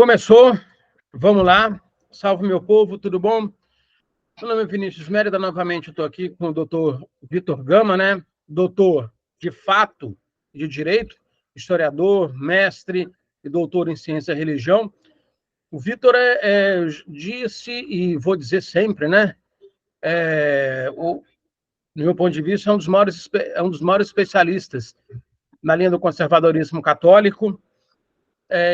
Começou, vamos lá. Salve, meu povo, tudo bom? Meu nome é Vinícius Mérida, novamente estou aqui com o doutor Vitor Gama, né? Doutor de fato de Direito, historiador, mestre e doutor em Ciência e Religião. O Vitor disse, e vou dizer sempre, né? No meu ponto de vista, é um dos maiores especialistas na linha do conservadorismo católico,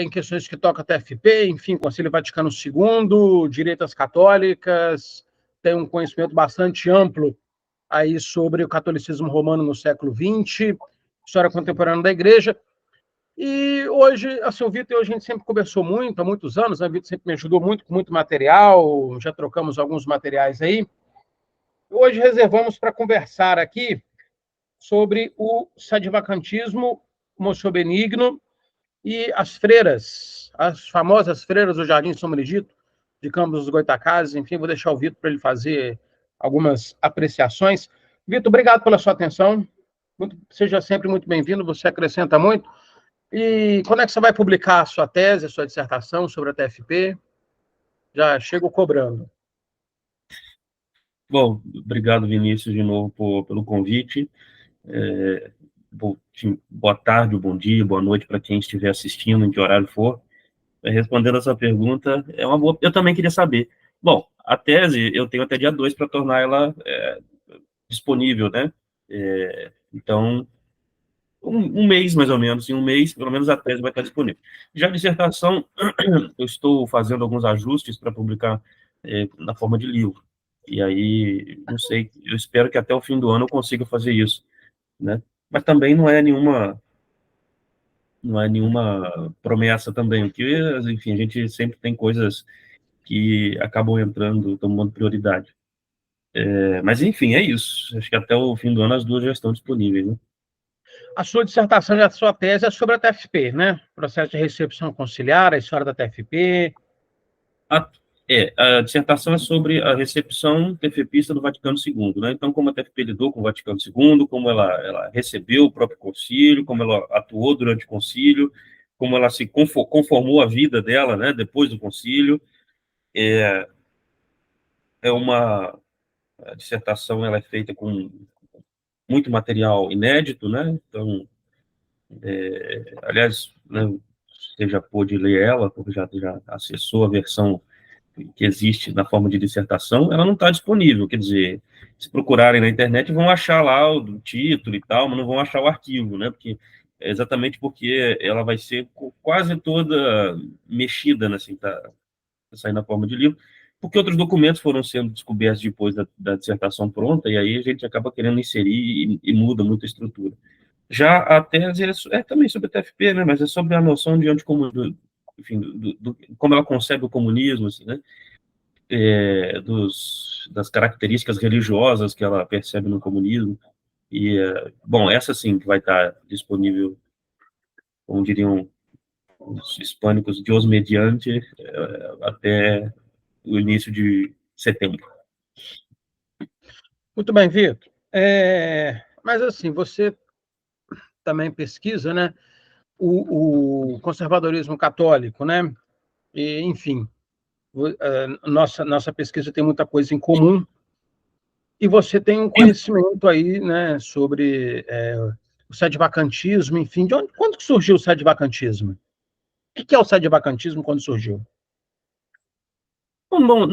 em questões que tocam a TFP, enfim, Concílio Vaticano II, direitas católicas, tem um conhecimento bastante amplo aí sobre o catolicismo romano no século XX, história contemporânea da Igreja. E hoje, assim, o Vitor e a gente sempre conversou muito, há muitos anos, né? O Vitor sempre me ajudou muito com muito material, já trocamos alguns materiais aí. Hoje reservamos para conversar aqui sobre o sadivacantismo, moço benigno, e as freiras, as famosas freiras do Jardim São Benedito, de Campos dos Goytacazes, enfim, vou deixar o Vitor para ele fazer algumas apreciações. Vitor, obrigado pela sua atenção, seja sempre muito bem-vindo, você acrescenta muito. E quando é que você vai publicar a sua tese, a sua dissertação sobre a TFP? Já chego cobrando. Bom, obrigado, Vinícius, de novo pelo convite. Boa tarde, bom dia, boa noite para quem estiver assistindo, em que horário for. Respondendo essa pergunta, é uma boa. Eu também queria saber. Bom, a tese, eu tenho até dia 2 para tornar ela disponível, né? Então, um mês, mais ou menos, em um mês, pelo menos a tese vai estar disponível. Já a dissertação, eu estou fazendo alguns ajustes para publicar na forma de livro. E aí, não sei, eu espero que até o fim do ano eu consiga fazer isso, né? Mas também não é nenhuma promessa também, porque, enfim, a gente sempre tem coisas que acabam entrando, tomando prioridade. Mas, enfim, é isso. Acho que até o fim do ano as duas já estão disponíveis, né? A sua dissertação e a sua tese é sobre a TFP, né? Processo de recepção conciliar, a história da TFP. A dissertação é sobre a recepção TFPista do Vaticano II, né? Então, como a TFP lidou com o Vaticano II, como ela recebeu o próprio concílio, como ela atuou durante o concílio, como ela se conformou a vida dela, né, depois do concílio. A dissertação ela é feita com muito material inédito, né? Então, aliás, né, você já pôde ler ela, porque já acessou a versão que existe na forma de dissertação, ela não está disponível, quer dizer, se procurarem na internet vão achar lá o título e tal, mas não vão achar o arquivo, né, exatamente porque ela vai ser quase toda mexida, né, assim, tá saindo na forma de livro, porque outros documentos foram sendo descobertos depois da dissertação pronta, e aí a gente acaba querendo inserir e muda muito a estrutura. Já a tese é também sobre a TFP, né, mas é sobre a noção de anticomunismo, enfim, como ela concebe o comunismo, assim, né, das características religiosas que ela percebe no comunismo. E, bom, essa sim que vai estar disponível, como diriam os hispânicos, Deus mediante, até o início de setembro. Muito bem, Vitor. Mas, assim, você também pesquisa, né, o conservadorismo católico, né? E, enfim, nossa pesquisa tem muita coisa em comum. E você tem um conhecimento aí, né, sobre o sadivacantismo, enfim. Quando que surgiu o sadivacantismo? O que é o sadivacantismo quando surgiu? Bom,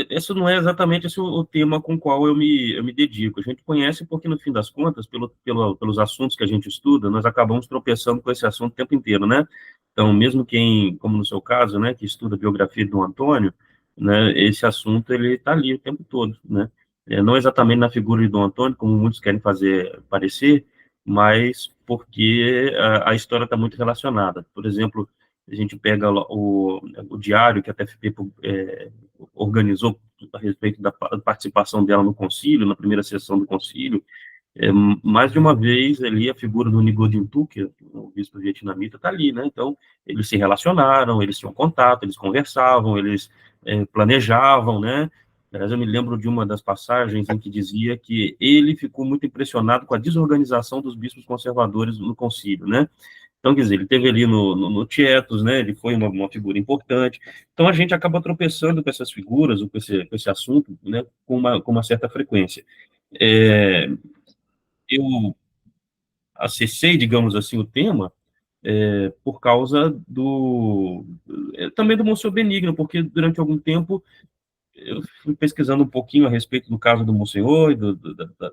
esse não é exatamente esse o tema com o qual eu me dedico. A gente conhece porque, no fim das contas, pelos assuntos que a gente estuda, nós acabamos tropeçando com esse assunto o tempo inteiro, né? Então, mesmo quem, como no seu caso, né, que estuda a biografia de Dom Antônio, né, esse assunto ele está ali o tempo todo, né? Não exatamente na figura de Dom Antônio, como muitos querem fazer parecer, mas porque a história está muito relacionada. Por exemplo, a gente pega o diário que a TFP organizou a respeito da participação dela no concílio, na primeira sessão do concílio, mais de uma vez ali a figura do Ngo Dinh Thuc, o bispo vietnamita, está ali, né? Então, eles se relacionaram, eles tinham contato, eles conversavam, eles planejavam, né? Aliás, eu me lembro de uma das passagens em que dizia que ele ficou muito impressionado com a desorganização dos bispos conservadores no concílio, né? Então, quer dizer, ele teve ali no Tietos, né? Ele foi uma figura importante. Então, a gente acaba tropeçando com essas figuras, ou com esse assunto, né? Com uma certa frequência. É, eu acessei, digamos assim, o tema por causa também do Monsenhor Benigno, porque durante algum tempo eu fui pesquisando um pouquinho a respeito do caso do Monsenhor e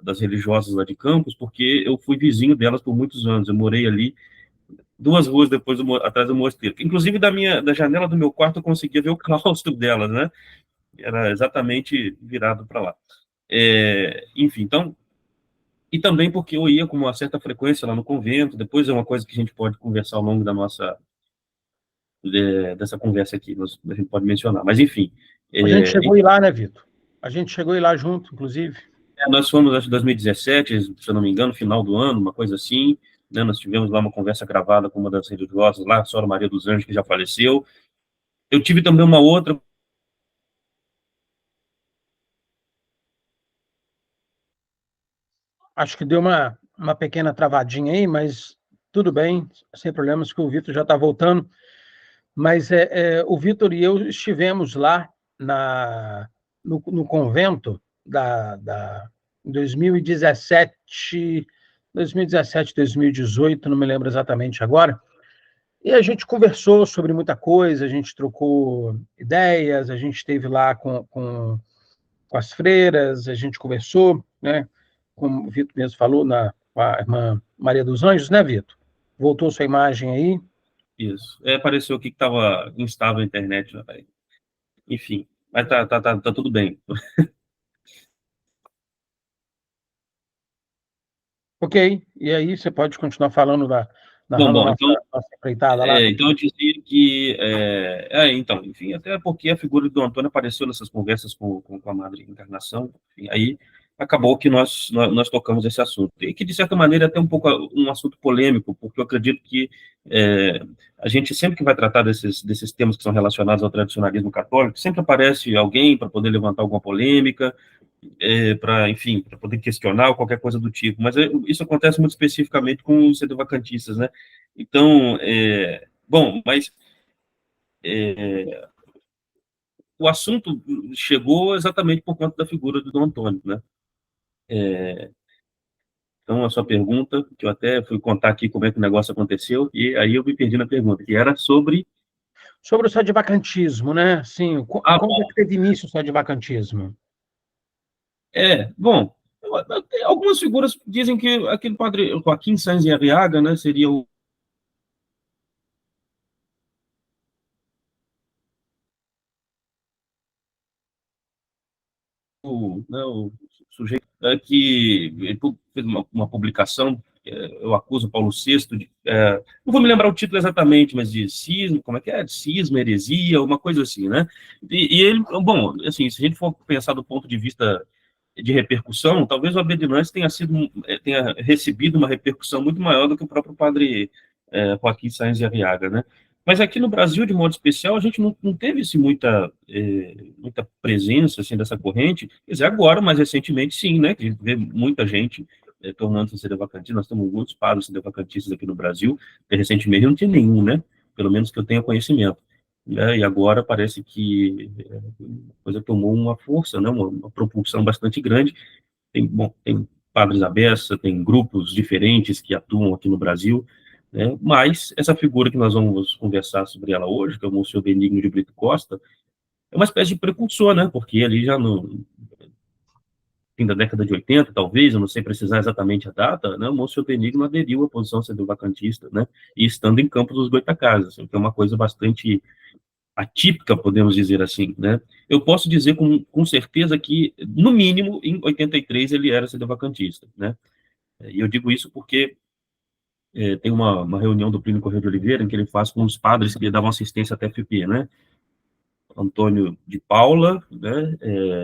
das religiosas lá de Campos, porque eu fui vizinho delas por muitos anos. Eu morei ali 2 ruas depois atrás do mosteiro. Inclusive, da janela do meu quarto eu conseguia ver o claustro delas, né? Era exatamente virado para lá. Enfim, então, e também porque eu ia com uma certa frequência lá no convento. Depois é uma coisa que a gente pode conversar ao longo dessa conversa aqui, a gente pode mencionar. Mas, enfim, A gente chegou é, a ir lá, né, Vitor? A gente chegou a ir lá junto, inclusive. nós fomos, acho, em 2017, se eu não me engano, final do ano, uma coisa assim, né? Nós tivemos lá uma conversa gravada com uma das religiosas lá, a Senhora Maria dos Anjos, que já faleceu. Eu tive também uma outra. Acho que deu uma pequena travadinha aí, mas tudo bem, sem problemas, que o Vitor já está voltando. Mas o Vitor e eu estivemos lá no convento em 2017, 2018, não me lembro exatamente agora, e a gente conversou sobre muita coisa, a gente trocou ideias, a gente esteve lá com as freiras, a gente conversou, né? Como o Vitor mesmo falou, com a irmã Maria dos Anjos, né, Vitor? Voltou sua imagem aí. Isso. Apareceu aqui que estava instável a internet, né, velho? Enfim, mas tá tudo bem. Ok, e aí você pode continuar falando, narrando a Bom, então, nossa empreitada lá. então eu dizia que, então, enfim, até porque a figura do Antônio apareceu nessas conversas com a Madre Encarnação, enfim, aí acabou que nós tocamos esse assunto, e que, de certa maneira, é até um pouco um assunto polêmico, porque eu acredito que é, a gente sempre que vai tratar desses temas que são relacionados ao tradicionalismo católico, sempre aparece alguém para poder levantar alguma polêmica, para, enfim, para poder questionar ou qualquer coisa do tipo. Mas isso acontece muito especificamente com os sedevacantistas, né? Então, bom, mas o assunto chegou exatamente por conta da figura do Dom Antônio, né? Então, a sua pergunta, que eu até fui contar aqui como é que o negócio aconteceu, e aí eu me perdi na pergunta, que era sobre... Sobre o sadivacantismo, né? Sim, como é Bom, que teve início o sadivacantismo? bom, algumas figuras dizem que aquele padre Joaquim Sainz e Arriaga, né, seria o sujeito que ele fez uma publicação, eu acuso Paulo VI não vou me lembrar o título exatamente, mas de cisma, como é que é? Cisma, heresia, uma coisa assim, né? E ele, bom, assim, se a gente for pensar do ponto de vista de repercussão, talvez o Abedinância tenha recebido uma repercussão muito maior do que o próprio padre Joaquim Sainz de Arriaga, né? Mas aqui no Brasil, de modo especial, a gente não teve assim, muita presença assim, dessa corrente. Quer dizer, agora, mais recentemente, sim, né? Que a gente vê muita gente tornando-se sedevacantistas. Nós temos muitos padres sedevacantistas aqui no Brasil. E, recentemente não tinha nenhum, né? Pelo menos que eu tenha conhecimento. E agora parece que a coisa tomou uma força, né? Uma propulsão bastante grande. Bom, tem padres à beça, tem grupos diferentes que atuam aqui no Brasil, né? Mas essa figura que nós vamos conversar sobre ela hoje, que é o Monsenhor Benigno de Brito Costa, é uma espécie de precursor, né? Porque ali já no fim da década de 80, talvez, eu não sei precisar exatamente a data, né? O Monsenhor Benigno aderiu à posição sedevacantista, né? E estando em Campos dos Goytacazes, o que é uma coisa bastante atípica, podemos dizer assim, né? Eu posso dizer com certeza que, no mínimo, em 83 ele era sedevacantista, né? E eu digo isso porque tem uma reunião do Plínio Correia de Oliveira em que ele faz com os padres que lhe davam assistência até FP, né? Antônio de Paula, né?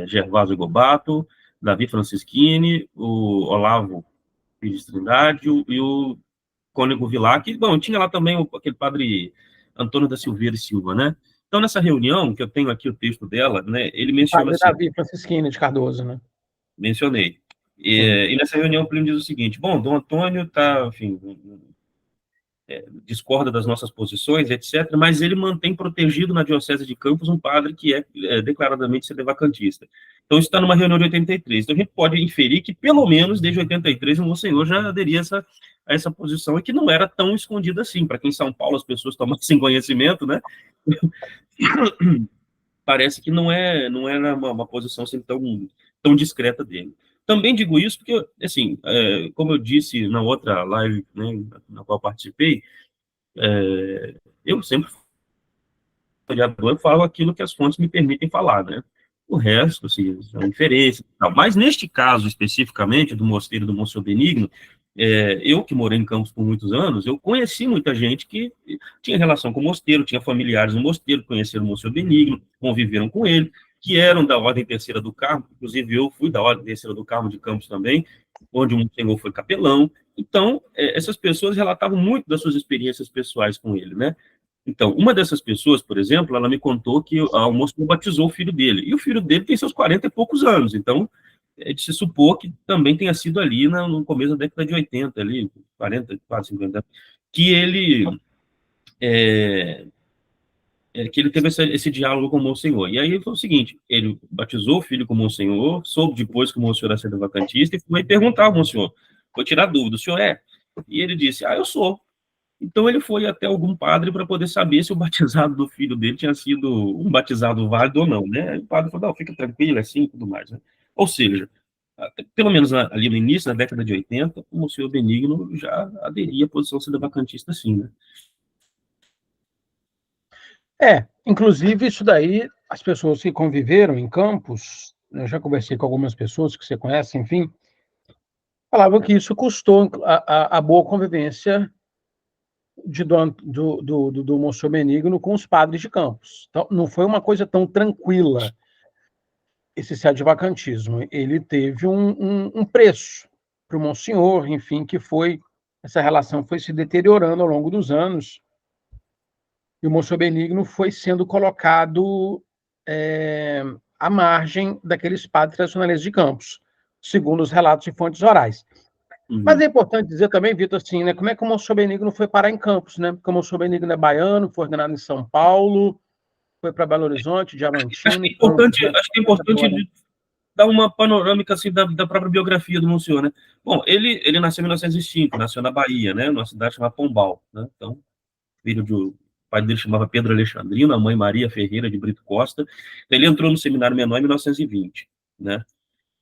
Gervásio Gobato, Davi Francisquini, o Olavo Pires Trindade e o Cônego Vilar, que, bom, tinha lá também aquele padre Antônio da Silveira e Silva, né? Então, nessa reunião, que eu tenho aqui o texto dela, né, ele O menciona padre assim, Davi Francisquini de Cardoso, né? mencionei, Sim. e nessa reunião o Plínio diz o seguinte, bom, Dom Antônio está, enfim, discorda das nossas posições, etc., mas ele mantém protegido na Diocese de Campos um padre que é declaradamente sedevacantista. Então, isso está numa reunião de 83. Então, a gente pode inferir que, pelo menos, desde 83, o Monsenhor já aderia a essa posição, e que não era tão escondida assim. Para quem em São Paulo as pessoas tomassem conhecimento, né? Parece que não era uma posição assim, tão discreta dele. Também digo isso porque, assim, como eu disse na outra live, né, na qual participei, eu sempre eu falo aquilo que as fontes me permitem falar, né? O resto, assim, são inferências e tal. Mas neste caso, especificamente, do mosteiro do Monsenhor Benigno, eu que morei em Campos por muitos anos, eu conheci muita gente que tinha relação com o mosteiro, tinha familiares no mosteiro, conheceram o Monsenhor Benigno, conviveram com ele, que eram da Ordem Terceira do Carmo, inclusive eu fui da Ordem Terceira do Carmo de Campos também, onde o Monsenhor foi capelão. Então, essas pessoas relatavam muito das suas experiências pessoais com ele, né? Então, uma dessas pessoas, por exemplo, ela me contou que a moça batizou o filho dele, e o filho dele tem seus 40 e poucos anos, então é de se supor que também tenha sido ali no começo da década de 80, ali, 40, quase 50, que ele, que ele teve esse diálogo com o Monsenhor. E aí foi o seguinte, ele batizou o filho com o Monsenhor, soube depois que o Monsenhor era sendo vacantista, e foi perguntar ao Monsenhor, foi tirar dúvida, o senhor é? E ele disse, eu sou. Então ele foi até algum padre para poder saber se o batizado do filho dele tinha sido um batizado válido ou não, né? Aí o padre falou, não, fica tranquilo, é assim e tudo mais, né? Ou seja, pelo menos ali no início, na década de 80, o Monsenhor Benigno já aderia à posição sedevacantista, sim, né? Inclusive isso daí, as pessoas que conviveram em Campos, eu já conversei com algumas pessoas que você conhece, enfim, falavam que isso custou a boa convivência do Monsenhor Benigno com os padres de Campos. Então, não foi uma coisa tão tranquila esse sedvacantismo. Ele teve um preço para o Monsenhor, enfim, essa relação foi se deteriorando ao longo dos anos, e o Monsenhor Benigno foi sendo colocado à margem daqueles padres tradicionalistas de Campos, segundo os relatos de fontes orais. Mas é importante dizer também, Vitor, assim, né, como é que o Monsenhor Benigno foi parar em Campos, né? Porque o Monsenhor Benigno é baiano, foi ordenado em São Paulo, foi para Belo Horizonte, Diamantina. Acho que é importante dar uma panorâmica assim, da própria biografia do Monsenhor, né? Bom, ele nasceu em 1905, nasceu na Bahia, né? Numa cidade chamada Pombal, né? Então, o pai dele chamava Pedro Alexandrino, a mãe Maria Ferreira de Brito Costa. Então, ele entrou no seminário menor em 1920, né?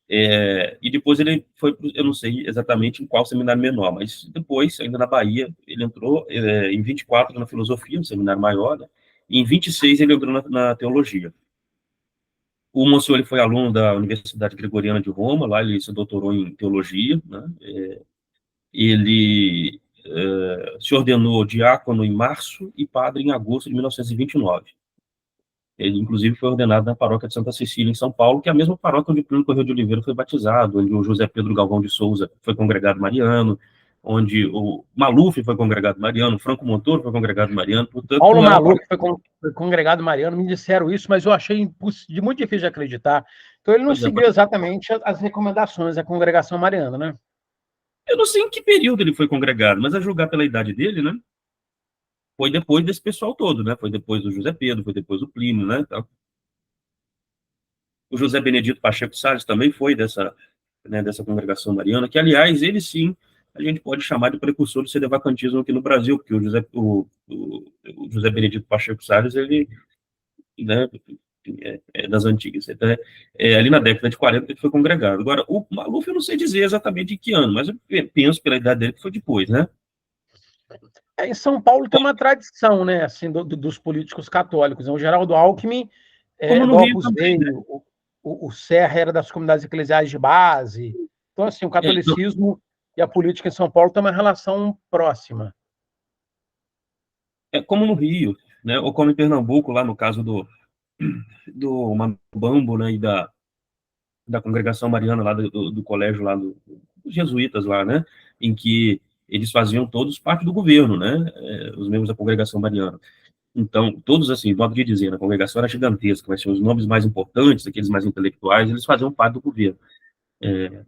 E depois ele foi, eu não sei exatamente em qual seminário menor, mas depois, ainda na Bahia, ele entrou em 24 na filosofia, no seminário maior, né? E em 26 ele entrou na teologia. O Monsenhor ele foi aluno da Universidade Gregoriana de Roma, lá ele se doutorou em teologia, né? Ele se ordenou diácono em março e padre em agosto de 1929. Ele, inclusive, foi ordenado na paróquia de Santa Cecília, em São Paulo, que é a mesma paróquia onde o Plínio Correia de Oliveira foi batizado, onde o José Pedro Galvão de Souza foi congregado mariano, onde o Maluf foi congregado mariano, o Franco Montoro foi congregado mariano, portanto... Paulo Maluf foi congregado mariano, me disseram isso, mas eu achei muito difícil de acreditar. Então ele não seguiu exatamente as recomendações da congregação mariana, né? Eu não sei em que período ele foi congregado, mas a julgar pela idade dele, né? Foi depois desse pessoal todo, né? Foi depois do José Pedro, foi depois do Plínio, né? Então, o José Benedito Pacheco Salles também foi dessa congregação mariana, que, aliás, ele sim, a gente pode chamar de precursor do sedevacantismo aqui no Brasil, porque o José Benedito Pacheco Salles, ele, né, das antigas. Então, ali na década de 40 ele foi congregado. Agora, o Maluf eu não sei dizer exatamente em que ano, mas eu penso pela idade dele que foi depois, né? Em São Paulo tem uma tradição, né, assim, dos políticos católicos. O Geraldo Alckmin Como no Rio também, né? o Serra era das comunidades eclesiais de base. Então, assim, o catolicismo e a política em São Paulo têm uma relação próxima. Como no Rio, né? Ou como em Pernambuco, lá no caso do Mambambo, né? E da congregação mariana lá do colégio lá dos jesuítas lá, né? Em que eles faziam todos parte do governo, né? Os membros da congregação mariana. Então, todos, assim, modo de dizer, a congregação era gigantesca, mas os nomes mais importantes, aqueles mais intelectuais, eles faziam parte do governo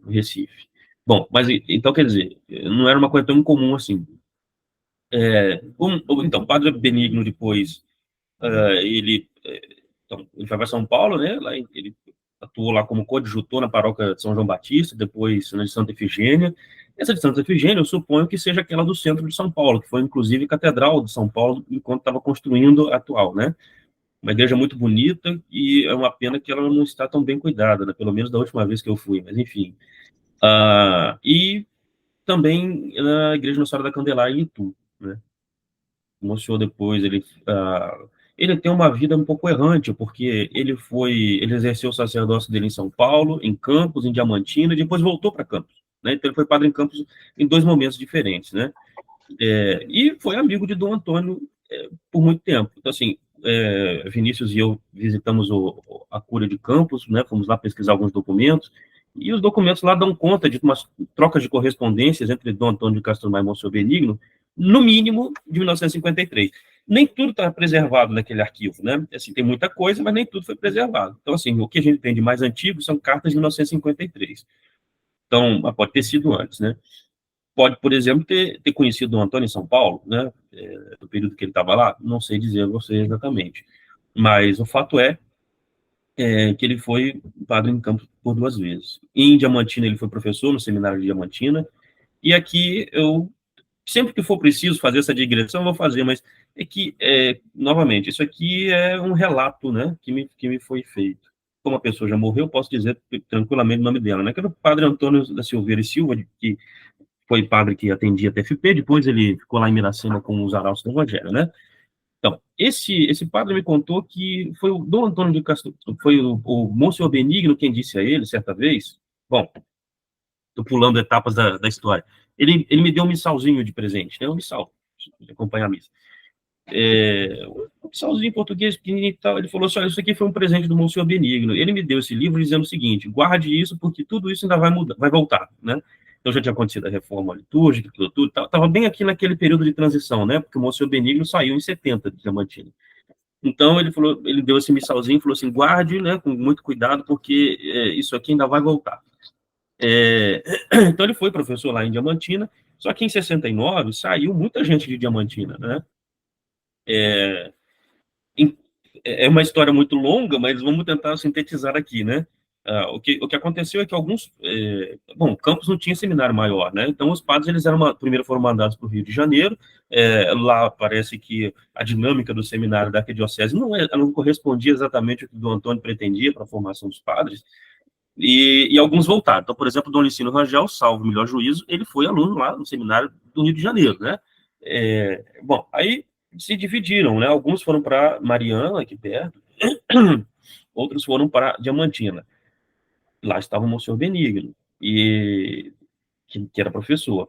no Recife. Bom, mas então, quer dizer, não era uma coisa tão incomum assim. Então, o Padre Benigno depois, então, ele vai para São Paulo, né? Lá ele atuou lá como coadjutor na paróquia de São João Batista, depois na de Santa Efigênia. Essa de Santa Efigênia, eu suponho que seja aquela do centro de São Paulo, que foi inclusive catedral de São Paulo enquanto estava construindo a atual, né? Uma igreja muito bonita e é uma pena que ela não está tão bem cuidada, né? Pelo menos da última vez que eu fui, mas enfim. E também na Igreja Nossa Senhora da Candelária em Itu, né? O Monsenhor depois, ele tem uma vida um pouco errante, porque ele exerceu o sacerdócio dele em São Paulo, em Campos, em Diamantina, e depois voltou para Campos, né? Então ele foi padre em Campos em dois momentos diferentes, né? E foi amigo de Dom Antônio por muito tempo. Então, assim, Vinícius e eu visitamos a Cúria de Campos, né? Fomos lá pesquisar alguns documentos, e os documentos lá dão conta de umas trocas de correspondências entre Dom Antônio de Castro Maia e Monsenhor Benigno, no mínimo de 1953. Nem tudo está preservado naquele arquivo, né? Assim, tem muita coisa, mas nem tudo foi preservado. Então, assim, o que a gente tem de mais antigo são cartas de 1953. Então, pode ter sido antes, né? Pode, por exemplo, ter conhecido o Antônio em São Paulo, né? No período que ele estava lá, não sei dizer a você exatamente. Mas o fato que ele foi padre em Campos por duas vezes. Em Diamantina, ele foi professor no seminário de Diamantina, e aqui eu, sempre que for preciso fazer essa digressão, eu vou fazer, mas novamente, isso aqui é um relato, né, que me foi feito. Como a pessoa já morreu, eu posso dizer tranquilamente o nome dela, né, que era o padre Antônio da Silveira e Silva, que foi padre que atendia a TFP, depois ele ficou lá em Miracema com os arautos do Evangelho, né? Então, esse padre me contou que foi o Dom Antônio de Castro, foi o Monsenhor Benigno quem disse a ele, certa vez, bom, estou pulando etapas da história, ele me deu um missalzinho de presente, né? Um missal, de acompanhar a missa. Um missalzinho em português, pequenininho e tal. Ele falou assim: olha, isso aqui foi um presente do Monsenhor Benigno. Ele me deu esse livro dizendo o seguinte: guarde isso, porque tudo isso ainda vai mudar, vai voltar, né? Então já tinha acontecido a reforma litúrgica, tudo, estava bem aqui naquele período de transição, né? Porque o Monsenhor Benigno saiu em 70 de Diamantina. Então ele falou, ele deu esse missalzinho, falou assim: guarde, né, com muito cuidado, porque isso aqui ainda vai voltar. Então ele foi professor lá em Diamantina, só que em 69 saiu muita gente de Diamantina, né? É uma história muito longa, mas vamos tentar sintetizar aqui, né? O que aconteceu é que Campos não tinha seminário maior, né? Então os padres eles primeiro foram mandados para o Rio de Janeiro. Lá parece que a dinâmica do seminário da arquidiocese não correspondia exatamente ao que o Dom Antônio pretendia para a formação dos padres. E alguns voltaram. Então, por exemplo, Dom Licínio Rangel, salvo o melhor juízo, ele foi aluno lá no seminário do Rio de Janeiro, né? Aí se dividiram, né? Alguns foram para Mariana, aqui perto, outros foram para Diamantina. Lá estava o Monsenhor Benigno, que era professor.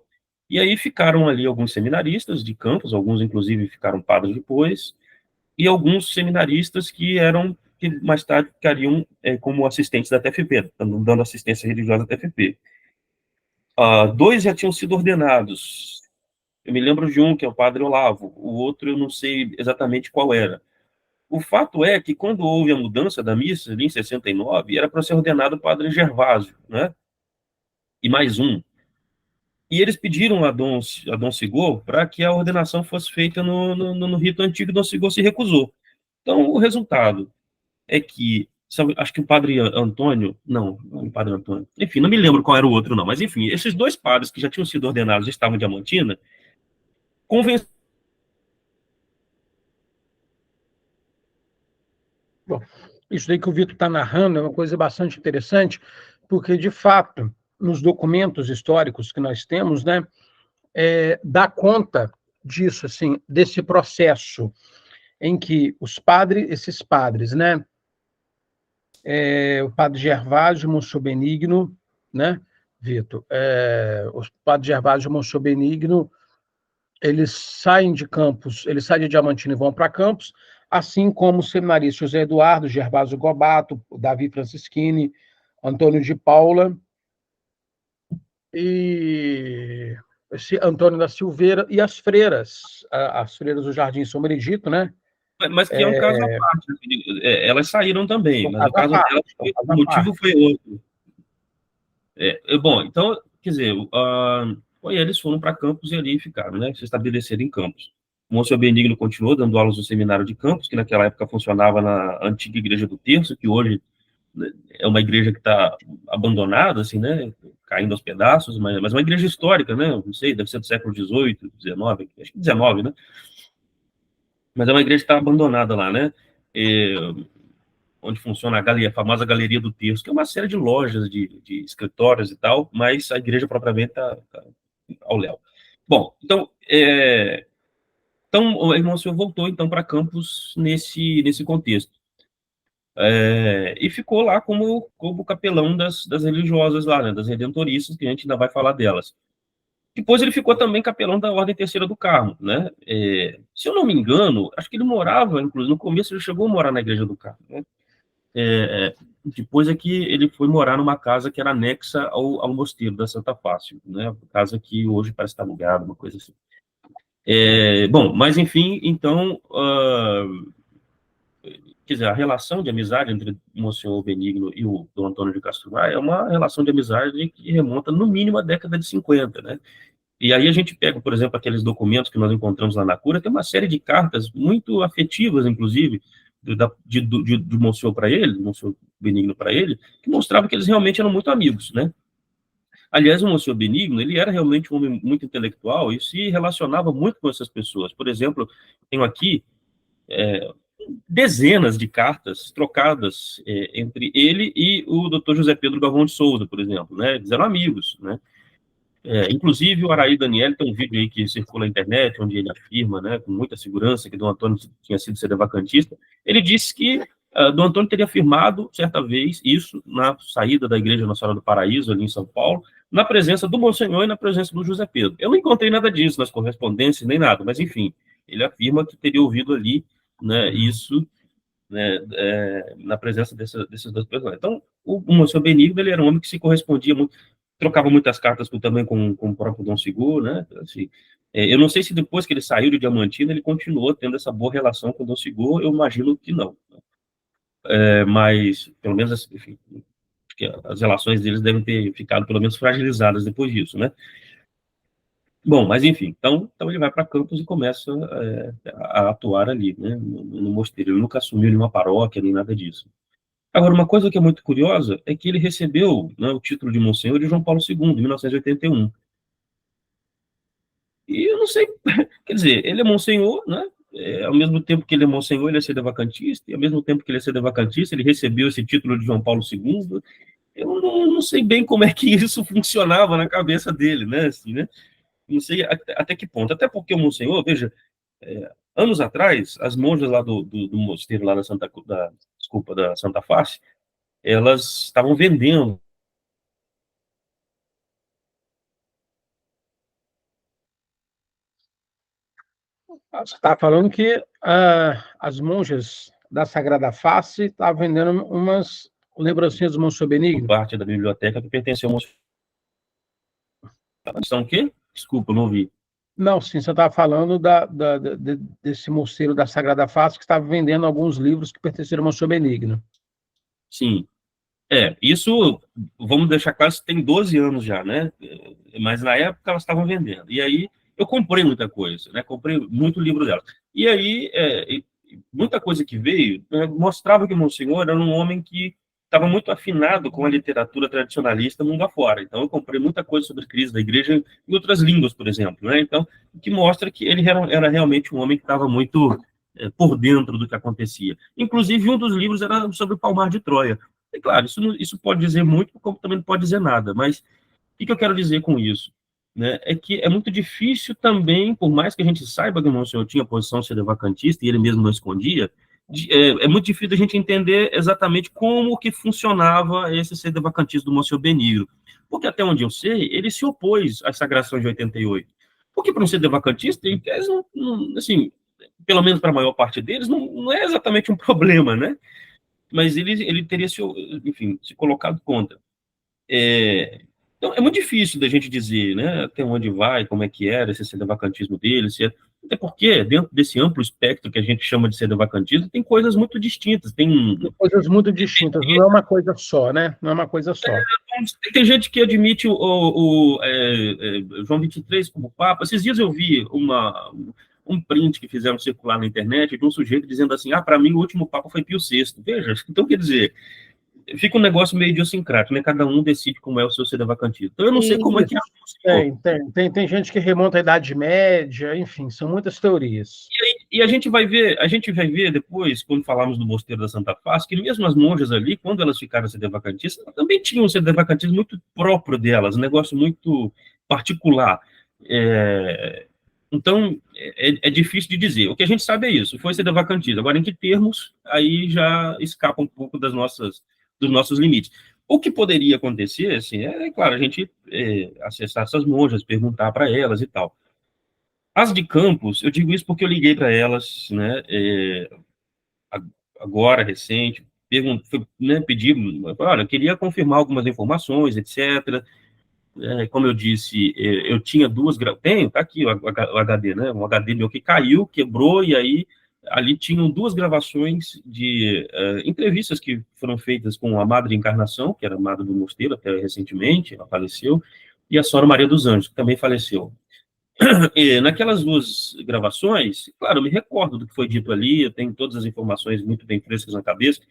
E aí ficaram ali alguns seminaristas de Campos, alguns inclusive ficaram padres depois, e alguns seminaristas que mais tarde ficariam como assistentes da TFP, dando assistência religiosa à TFP. Dois já tinham sido ordenados. Eu me lembro de um, que é o padre Olavo, o outro eu não sei exatamente qual era. O fato é que quando houve a mudança da missa, ali em 69, era para ser ordenado o padre Gervásio, né? E mais um. E eles pediram a Dom Sigor para que a ordenação fosse feita no rito antigo, e Dom Sigor se recusou. Então, o resultado é que, acho que o padre Antônio, não o padre Antônio, enfim, não me lembro qual era o outro, não, mas enfim, esses dois padres que já tinham sido ordenados e estavam em Diamantina, convenceram. Bom, isso daí que o Vitor está narrando é uma coisa bastante interessante, porque, de fato, nos documentos históricos que nós temos, né, dá conta disso, assim, desse processo em que esses padres, né, o padre Gervásio, Monsenhor Benigno, né, Vitor, o padre Gervásio e Monsenhor Benigno, eles saem de Campos, eles saem de Diamantina e vão para Campos, assim como o seminarista José Eduardo, Gervásio Gobato, Davi Francisquini, Antônio de Paula e esse Antônio da Silveira e as freiras do Jardim São Benedito, né? Mas que é um caso à parte. Elas saíram também, mas o caso delas, o motivo foi outro. Bom, então, quer dizer, Aí eles foram para Campos e ali ficaram, né? Se estabeleceram em Campos. O Monsenhor Benigno continuou dando aulas no seminário de Campos, que naquela época funcionava na antiga Igreja do Terço, que hoje, né, é uma igreja que está abandonada, assim, né? Caindo aos pedaços, mas uma igreja histórica, né? Não sei, deve ser do século XVIII, XIX, acho que XIX, né? Mas é uma igreja que está abandonada lá, né? É, onde funciona a famosa Galeria do Terço, que é uma série de lojas, de escritórios e tal, mas a igreja propriamente está ao léu. Bom, então o irmão Senhor voltou então para Campos nesse contexto. E ficou lá como capelão das religiosas lá, né, das redentoristas, que a gente ainda vai falar delas. Depois ele ficou também capelão da Ordem Terceira do Carmo, né? Se eu não me engano, acho que ele morava, inclusive, no começo ele chegou a morar na Igreja do Carmo, né? Depois é que ele foi morar numa casa que era anexa ao mosteiro da Santa Fácil, né? Casa que hoje parece estar alugada, uma coisa assim. Bom, mas enfim, então, quer dizer, a relação de amizade entre o Monsenhor Benigno e o Dom Antônio de Castro Maia é uma relação de amizade que remonta no mínimo à década de 50, né? E aí a gente pega, por exemplo, aqueles documentos que nós encontramos lá na cura, tem uma série de cartas muito afetivas, inclusive, do Monsenhor para ele, do Monsenhor Benigno para ele, que mostrava que eles realmente eram muito amigos, né? Aliás, o Monsenhor Benigno, ele era realmente um homem muito intelectual e se relacionava muito com essas pessoas. Por exemplo, tenho aqui dezenas de cartas trocadas entre ele e o Dr. José Pedro Galvão de Souza, por exemplo, né? Eles eram amigos, né? Inclusive, o Araí Daniel tem um vídeo aí que circula na internet, onde ele afirma, né, com muita segurança, que Dom Antônio tinha sido sedevacantista. Ele disse que Dom Antônio teria afirmado, certa vez, isso na saída da Igreja Nossa Senhora do Paraíso, ali em São Paulo, na presença do Monsenhor e na presença do José Pedro. Eu não encontrei nada disso nas correspondências, nem nada, mas, enfim, ele afirma que teria ouvido ali, né, isso, né, na presença desses dois personagens. Então, o Monsenhor Benigno, ele era um homem que se correspondia muito, trocava muitas cartas também com o próprio Dom Sigor, né? Assim, eu não sei se depois que ele saiu de Diamantina ele continuou tendo essa boa relação com o Dom Sigor, eu imagino que não. Mas, pelo menos, enfim, que as relações deles devem ter ficado, pelo menos, fragilizadas depois disso, né? Bom, mas enfim, então ele vai para Campos e começa a atuar ali, né, no mosteiro. Ele nunca assumiu nenhuma paróquia, nem nada disso. Agora, uma coisa que é muito curiosa é que ele recebeu, né, o título de Monsenhor de João Paulo II, em 1981. E eu não sei, quer dizer, ele é Monsenhor, né? Ao mesmo tempo que ele é Monsenhor, ele é sedevacantista, e ao mesmo tempo que ele é sedevacantista, ele recebeu esse título de João Paulo II. Eu não sei bem como é que isso funcionava na cabeça dele, né? Assim, né? Não sei até que ponto. Até porque o Monsenhor, veja, anos atrás, as monjas lá do mosteiro lá da Santa Face, elas estavam vendendo. Você está falando que as monjas da Sagrada Face estavam vendendo umas lembrancinhas do Monsenhor Benigno? Parte da biblioteca que pertenceu ao Monsenhor. São o quê? Desculpa, não ouvi. Não, sim, você estava falando desse mosteiro da Sagrada Face que estava vendendo alguns livros que pertenceram ao Monsenhor Benigno. Sim. Isso, vamos deixar claro, isso tem 12 anos já, né? Mas na época elas estavam vendendo. E aí eu comprei muita coisa, né? Comprei muito livro delas. E aí, muita coisa que veio, né, mostrava que o Monsenhor era um homem que estava muito afinado com a literatura tradicionalista mundo afora. Então eu comprei muita coisa sobre a crise da igreja em outras línguas, por exemplo, né? Então, o que mostra que ele era realmente um homem que estava muito por dentro do que acontecia. Inclusive, um dos livros era sobre o Palmar de Troia. É claro, isso pode dizer muito, como também não pode dizer nada, mas o que eu quero dizer com isso? Né, é que é muito difícil também, por mais que a gente saiba que o Monsenhor tinha posição sedevacantista e ele mesmo não escondia, é muito difícil a gente entender exatamente como que funcionava esse sedevacantismo do Monsenhor Benigno. Porque até onde eu sei, ele se opôs às sagrações de 88. Porque para um sedevacantista, eles assim, pelo menos para a maior parte deles, não é exatamente um problema, né? Mas ele teria enfim, se colocado contra. Então, é muito difícil da gente dizer, né, até onde vai, como é que era esse sedevacantismo dele, Até porque, dentro desse amplo espectro que a gente chama de sedevacantismo, tem coisas muito distintas. Tem coisas muito distintas, não é uma coisa só, né? Não é uma coisa só. Tem gente que admite o João 23 como Papa. Esses dias eu vi um print que fizeram circular na internet de um sujeito dizendo assim, para mim o último Papa foi Pio VI. Veja, então quer dizer, fica um negócio meio idiosincrático, né? Cada um decide como é o seu sedevacantismo. Então eu não sei como é que tem gente que remonta à Idade Média, enfim, são muitas teorias. E a gente vai ver depois, quando falarmos do Mosteiro da Santa Faz, que mesmo as monjas ali, quando elas ficaram sedevacantistas, também tinham um sedevacantismo muito próprio delas, um negócio muito particular. Então, é difícil de dizer. O que a gente sabe é isso, foi sedevacantismo. Agora, em que termos, aí já escapa um pouco dos nossos limites. O que poderia acontecer, assim, claro, a gente acessar essas monjas, perguntar para elas e tal. As de Campos, eu digo isso porque eu liguei para elas, né, agora, recente, pedi, olha, eu queria confirmar algumas informações, etc. Como eu disse, eu tinha tá aqui o HD, né, um HD meu que caiu, quebrou, e aí ali tinham 2 gravações de entrevistas que foram feitas com a Madre Encarnação, que era a Madre do Mosteiro até recentemente, ela faleceu, e a Sora Maria dos Anjos, que também faleceu. E naquelas 2 gravações, claro, eu me recordo do que foi dito ali, eu tenho todas as informações muito bem frescas na cabeça,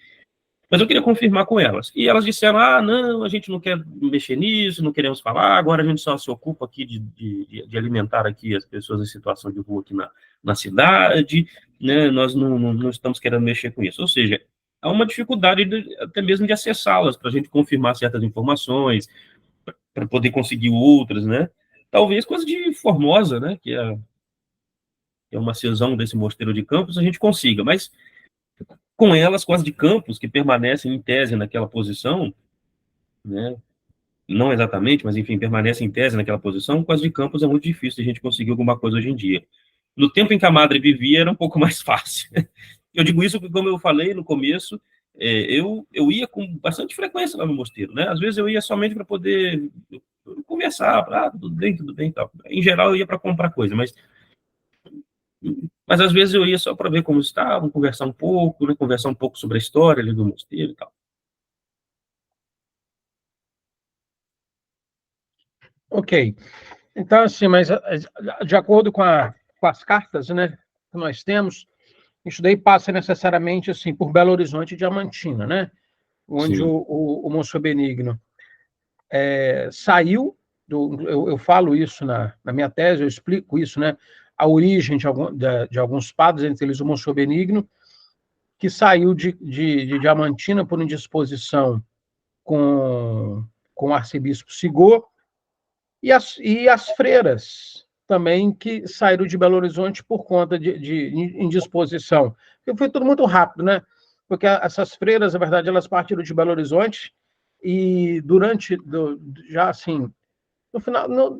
mas eu queria confirmar com elas. E elas disseram, não, a gente não quer mexer nisso, não queremos falar, agora a gente só se ocupa aqui de alimentar aqui as pessoas em situação de rua aqui na cidade, né, nós não estamos querendo mexer com isso. Ou seja, há uma dificuldade até mesmo de acessá-las, para a gente confirmar certas informações, para poder conseguir outras, né? Talvez coisa de Formosa, né, que é uma cisão desse Mosteiro de Campos, a gente consiga, mas com elas, com as de Campos, que permanecem em tese naquela posição, né, não exatamente, mas enfim, permanecem em tese naquela posição, com as de Campos é muito difícil a gente conseguir alguma coisa hoje em dia. No tempo em que a Madre vivia, era um pouco mais fácil. Eu digo isso porque, como eu falei no começo, eu ia com bastante frequência lá no mosteiro, né? Às vezes eu ia somente para poder conversar, tudo bem, tal. Em geral eu ia para comprar coisa, mas às vezes eu ia só para ver como estavam, conversar um pouco, né? Conversar um pouco sobre a história ali do mosteiro e tal. Ok. Então, assim, mas de acordo com as cartas, né, que nós temos, isso daí passa necessariamente assim por Belo Horizonte e Diamantina, né? Onde o Monsenhor Benigno saiu eu falo isso na minha tese, eu explico isso, né? A origem de alguns padres, entre eles o Monsenhor Benigno, que saiu de Diamantina por indisposição com o arcebispo Sigor, e as freiras também que saíram de Belo Horizonte por conta de indisposição. Porque foi tudo muito rápido, né? Porque essas freiras, na verdade, elas partiram de Belo Horizonte e já assim,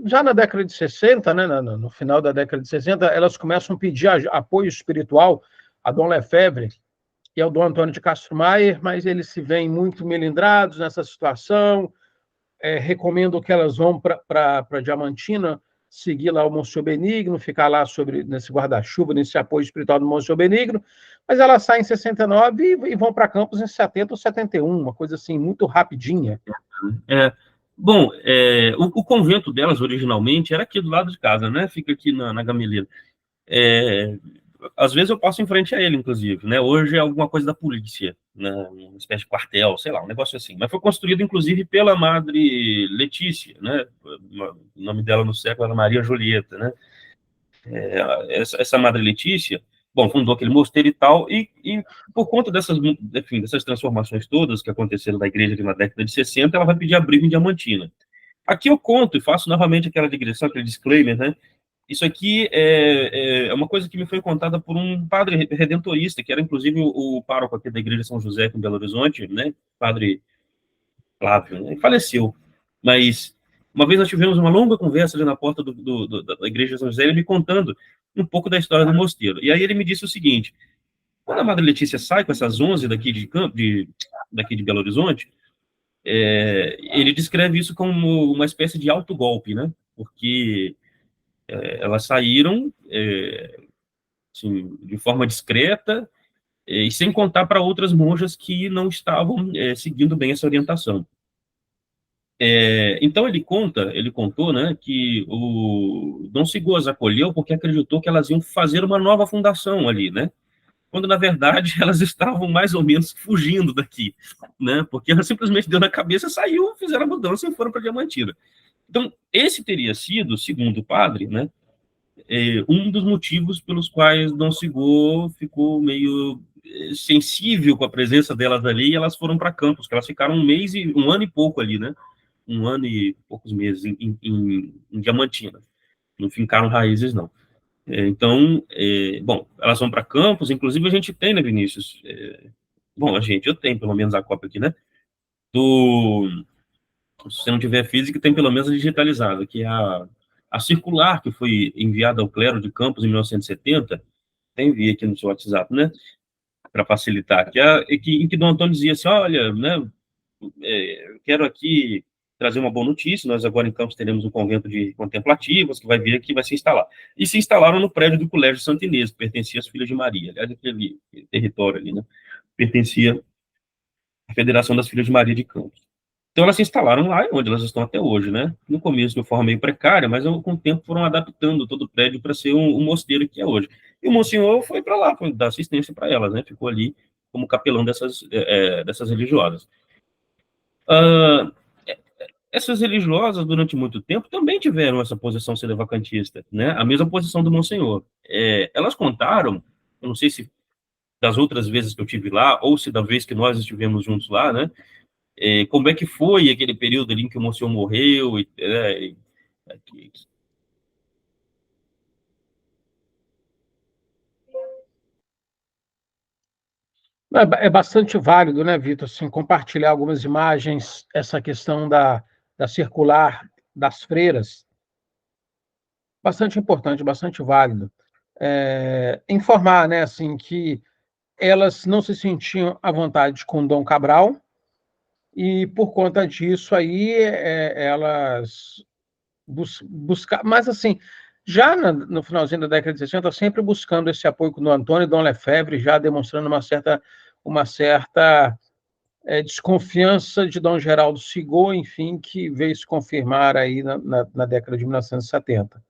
já na década de 60, né, no final da década de 60, elas começam a pedir apoio espiritual a Dom Lefebvre e ao Dom Antônio de Castro Maier, mas eles se veem muito melindrados nessa situação. Recomendo que elas vão para Diamantina, seguir lá o Monsenhor Benigno, ficar lá nesse guarda-chuva, nesse apoio espiritual do Monsenhor Benigno, mas elas saem em 69 e vão para Campos em 70 ou 71, uma coisa assim, muito rapidinha. Bom, o convento delas originalmente era aqui do lado de casa, né? Fica aqui na Gameleira. Às vezes eu passo em frente a ele, inclusive, né? Hoje é alguma coisa da polícia, né? Uma espécie de quartel, sei lá, um negócio assim. Mas foi construído, inclusive, pela Madre Letícia, né? O nome dela no século era Maria Julieta, né? Essa Madre Letícia, bom, fundou aquele mosteiro e tal, e por conta dessas transformações todas que aconteceram na igreja na década de 60, ela vai pedir abrigo em Diamantina. Aqui eu conto e faço novamente aquela digressão, aquele disclaimer, né? Isso aqui é uma coisa que me foi contada por um padre redentorista, que era inclusive o pároco aqui da Igreja São José, em Belo Horizonte, né? Padre Flávio, né? Faleceu. Mas uma vez nós tivemos uma longa conversa ali na porta da Igreja São José, ele me contando um pouco da história do mosteiro. E aí ele me disse o seguinte: quando a Madre Letícia sai com essas 11 daqui de Belo Horizonte, ele descreve isso como uma espécie de autogolpe, né? Porque elas saíram assim, de forma discreta, e sem contar para outras monjas que não estavam seguindo bem essa orientação. Então ele contou, né, que o Dom Sigo as acolheu porque acreditou que elas iam fazer uma nova fundação ali, né? Quando na verdade elas estavam mais ou menos fugindo daqui, né? Porque ela simplesmente deu na cabeça, saiu, fizeram a mudança e foram para Diamantina. Então esse teria sido, segundo o padre, né, um dos motivos pelos quais Dom Sigo ficou meio sensível com a presença delas ali, e elas foram para Campos, que elas ficaram um ano e pouco ali, né? Um ano e poucos meses em Diamantina. Não fincaram raízes, não. Então, bom, elas vão para Campos, inclusive a gente tem, né, Vinícius? Eu tenho pelo menos a cópia aqui, né? Se você não tiver física, tem pelo menos a digitalizada, que é a circular que foi enviada ao clero de Campos em 1970, tem envia aqui no seu WhatsApp, né? Para facilitar, em que Dom Antônio dizia assim, olha, né, eu quero aqui trazer uma boa notícia, nós agora em Campos teremos um convento de contemplativos que vai vir aqui, vai se instalar. E se instalaram no prédio do Colégio Santo Inês, que pertencia às Filhas de Maria, aliás, aquele território ali, né, pertencia à Federação das Filhas de Maria de Campos. Então elas se instalaram lá, onde elas estão até hoje, né, no começo de uma forma meio precária, mas com o tempo foram adaptando todo o prédio para ser um mosteiro que é hoje. E o Monsenhor foi para lá, foi dar assistência para elas, né, ficou ali como capelão dessas religiosas. Uh, Essas religiosas, durante muito tempo, também tiveram essa posição sedevacantista, né? A mesma posição do Monsenhor. Elas contaram, eu não sei se das outras vezes que eu tive lá, ou se da vez que nós estivemos juntos lá, né? Como é que foi aquele período ali em que o Monsenhor morreu, É bastante válido, né, Vitor, assim, compartilhar algumas imagens, essa questão da circular das freiras, bastante importante, bastante válido. Informar, né, assim, que elas não se sentiam à vontade com Dom Cabral, e por conta disso aí elas buscar, mas assim, já no finalzinho da década de 60, sempre buscando esse apoio com o Antônio e Dom Lefebvre, já demonstrando uma certa desconfiança de Dom Geraldo Sigo, enfim, que veio se confirmar aí na década de 1970.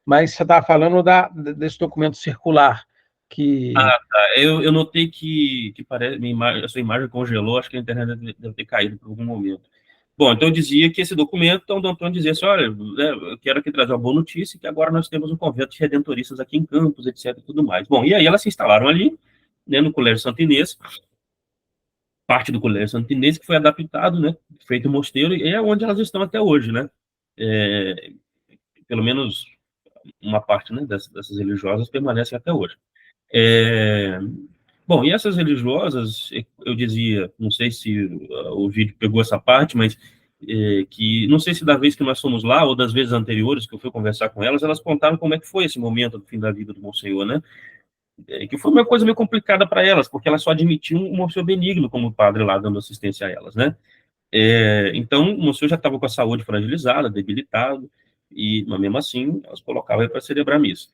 Mas você estava falando desse documento circular, que... Tá. Eu notei que parece, a sua imagem congelou, acho que a internet deve ter caído por algum momento. Bom, então eu dizia que esse documento, então, Dom Antônio dizia assim, olha, né, eu quero aqui trazer uma boa notícia, que agora nós temos um convento de redentoristas aqui em Campos, etc, e tudo mais. Bom, e aí elas se instalaram ali, né, no Colégio Santo Inês, parte do Colégio Santo Inês, que foi adaptado, né, feito um mosteiro, e é onde elas estão até hoje, né, é, pelo menos uma parte, né, dessas religiosas permanecem até hoje. Bom, e essas religiosas, eu dizia, não sei se o vídeo pegou essa parte, mas que não sei se da vez que nós fomos lá ou das vezes anteriores que eu fui conversar com elas, elas contaram como é que foi esse momento do fim da vida do Monsenhor, né? Que foi uma coisa meio complicada para elas, porque elas só admitiam o Monsenhor Benigno como padre lá dando assistência a elas, né? Então, o Monsenhor já estava com a saúde fragilizada, debilitado, mas mesmo assim, elas colocavam ele para celebrar a missa.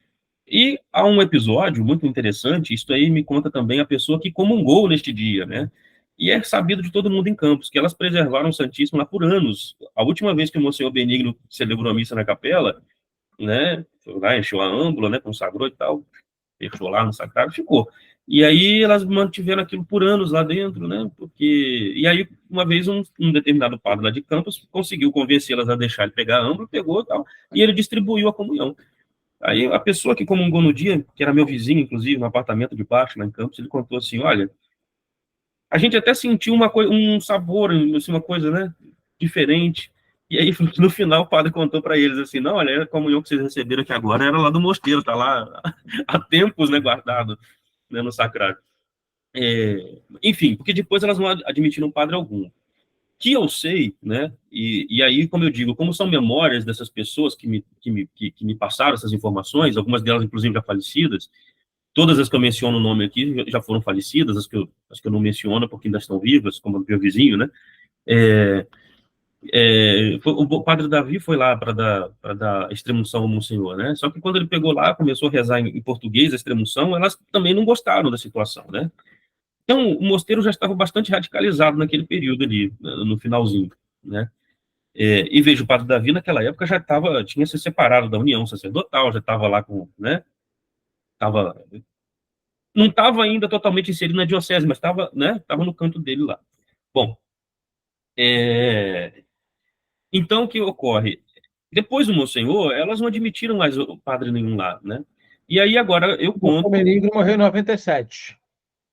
E há um episódio muito interessante, isso aí me conta também a pessoa que comungou neste dia, né? E é sabido de todo mundo em Campos, que elas preservaram o Santíssimo lá por anos. A última vez que o Monsenhor Benigno celebrou a missa na capela, né? Foi lá, encheu a âmbula, né? Consagrou e tal, fechou lá no sacrário, ficou. E aí elas mantiveram aquilo por anos lá dentro, né? E aí, uma vez, um determinado padre lá de Campos conseguiu convencê-las a deixar ele pegar a âmbula, pegou e tal, e ele distribuiu a comunhão. Aí a pessoa que comungou no dia, que era meu vizinho, inclusive, no apartamento de baixo, lá em Campos, ele contou assim, olha, a gente até sentiu um sabor, assim, uma coisa, né, diferente. E aí, no final, o padre contou para eles assim, não, olha, a comunhão que vocês receberam aqui agora era lá do mosteiro, tá lá há tempos, né, guardado, né, no sacrário. Enfim, porque depois elas não admitiram padre algum. Que eu sei, né, e aí, como eu digo, como são memórias dessas pessoas que me passaram essas informações, algumas delas, inclusive, já falecidas, todas as que eu menciono o nome aqui já foram falecidas, as que eu não menciono porque ainda estão vivas, como o meu vizinho, né, O padre Davi foi lá para dar extremunção ao Monsenhor, né? Só que quando ele pegou lá, começou a rezar em português a extremunção, elas também não gostaram da situação, né? Então, o mosteiro já estava bastante radicalizado naquele período ali, no finalzinho, né? E veja, o padre Davi naquela época tinha se separado da união sacerdotal, já estava lá com, né? Tava, não estava ainda totalmente inserido na diocese, mas estava, né? Estava no canto dele lá. Bom, então o que ocorre? Depois do Monsenhor, elas não admitiram mais o padre nenhum lá, né? E aí agora eu O conto. Benigno morreu em 97.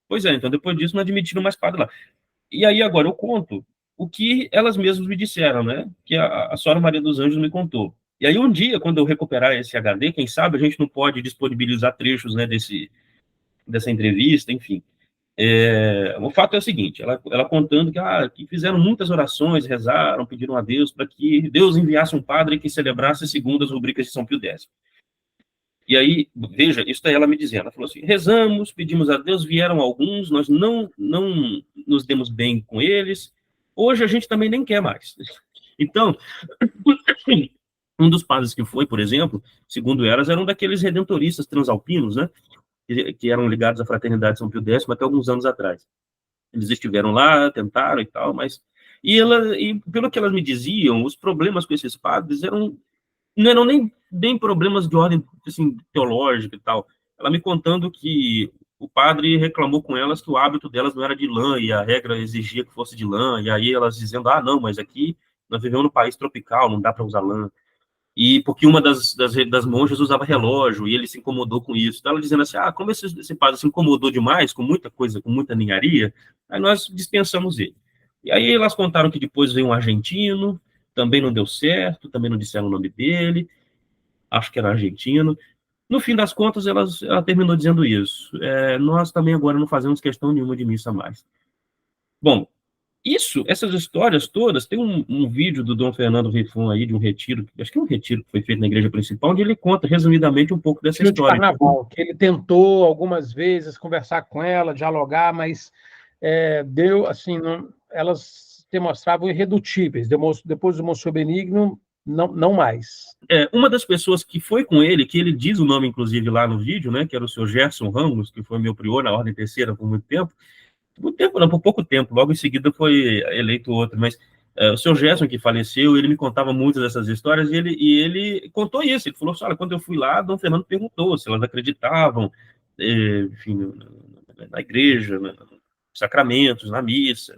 Pois é, então depois disso não admitiram mais padre lá. E aí agora eu conto o que elas mesmas me disseram, né? Que a senhora Maria dos Anjos me contou. E aí um dia, quando eu recuperar esse HD, quem sabe a gente não pode disponibilizar trechos, né, dessa entrevista, enfim. O fato é o seguinte, ela contando que fizeram muitas orações, rezaram, pediram a Deus para que Deus enviasse um padre que celebrasse segundo as rubricas de São Pio X. E aí, veja, isso é ela me dizendo, ela falou assim, rezamos, pedimos a Deus, vieram alguns, nós não nos demos bem com eles, hoje a gente também nem quer mais. Então, um dos padres que foi, por exemplo, segundo elas, eram daqueles redentoristas transalpinos, né, que eram ligados à Fraternidade São Pio X até alguns anos atrás. Eles estiveram lá, tentaram e tal, mas... E pelo que elas me diziam, os problemas com esses padres não eram nem bem problemas de ordem assim, teológica e tal. Ela me contando que o padre reclamou com elas que o hábito delas não era de lã, e a regra exigia que fosse de lã, e aí elas dizendo, não, mas aqui nós vivemos num país tropical, não dá para usar lã. E porque uma das monjas usava relógio, e ele se incomodou com isso. Então ela dizendo assim, como esse padre se incomodou demais, com muita coisa, com muita ninharia, aí nós dispensamos ele. E aí elas contaram que depois veio um argentino, também não deu certo, também não disseram o nome dele, acho que era argentino. No fim das contas, ela terminou dizendo isso. Nós também agora não fazemos questão nenhuma de missa mais. Bom, essas histórias todas, tem um vídeo do Dom Fernando Rifon aí, de um retiro, acho que é um retiro que foi feito na igreja principal, onde ele conta resumidamente um pouco dessa história. De carnaval, que ele tentou algumas vezes conversar com ela, dialogar, mas deu, assim, elas demonstravam irredutíveis. Depois do Monsenhor Benigno, não mais. Uma das pessoas que foi com ele, que ele diz o nome, inclusive, lá no vídeo, né, que era o senhor Gerson Ramos, que foi meu prior na Ordem Terceira por muito tempo, por pouco tempo, logo em seguida foi eleito outro, mas o senhor Gerson, que faleceu, ele me contava muitas dessas histórias, e ele contou isso, ele falou assim, olha, quando eu fui lá, Dom Fernando perguntou se elas acreditavam, enfim, na igreja, nos sacramentos, na missa,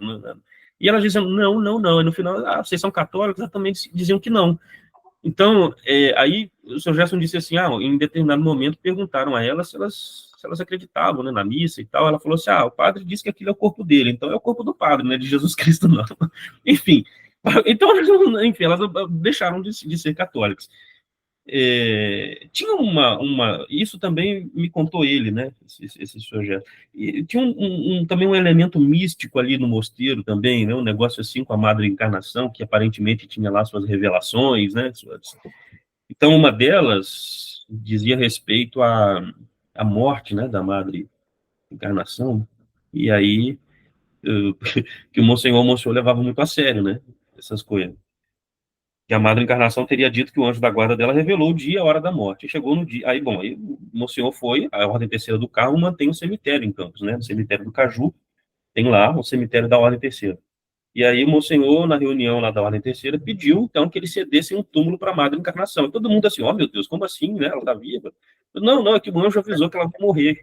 e elas diziam, não, e no final, vocês são católicos? Elas também diziam que não. Então, aí o senhor Gerson disse assim, em determinado momento perguntaram a ela se elas acreditavam, né, na missa e tal. Ela falou assim, o padre disse que aquilo é o corpo dele, então é o corpo do padre, não é de Jesus Cristo, não. Enfim, então, enfim, elas deixaram de ser católicas. Tinha isso também me contou ele, né, esse sujeito. E tinha também um elemento místico ali no mosteiro também, né, um negócio assim com a Madre Encarnação, que aparentemente tinha lá suas revelações, né, então uma delas dizia respeito à morte, né, da Madre Encarnação, e aí que o Monsenhor levava muito a sério, né, essas coisas. Que a Madre Encarnação teria dito que o anjo da guarda dela revelou o dia e a hora da morte. E chegou no dia. Aí o Monsenhor foi, a Ordem Terceira do Carmo mantém um cemitério em Campos, né? O cemitério do Caju, tem lá o cemitério da Ordem Terceira. E aí o Monsenhor, na reunião lá da Ordem Terceira, pediu, então, que eles cedessem um túmulo para a Madre Encarnação. E todo mundo assim, meu Deus, como assim, né? Ela está viva? Não, é que o anjo avisou que ela vai morrer.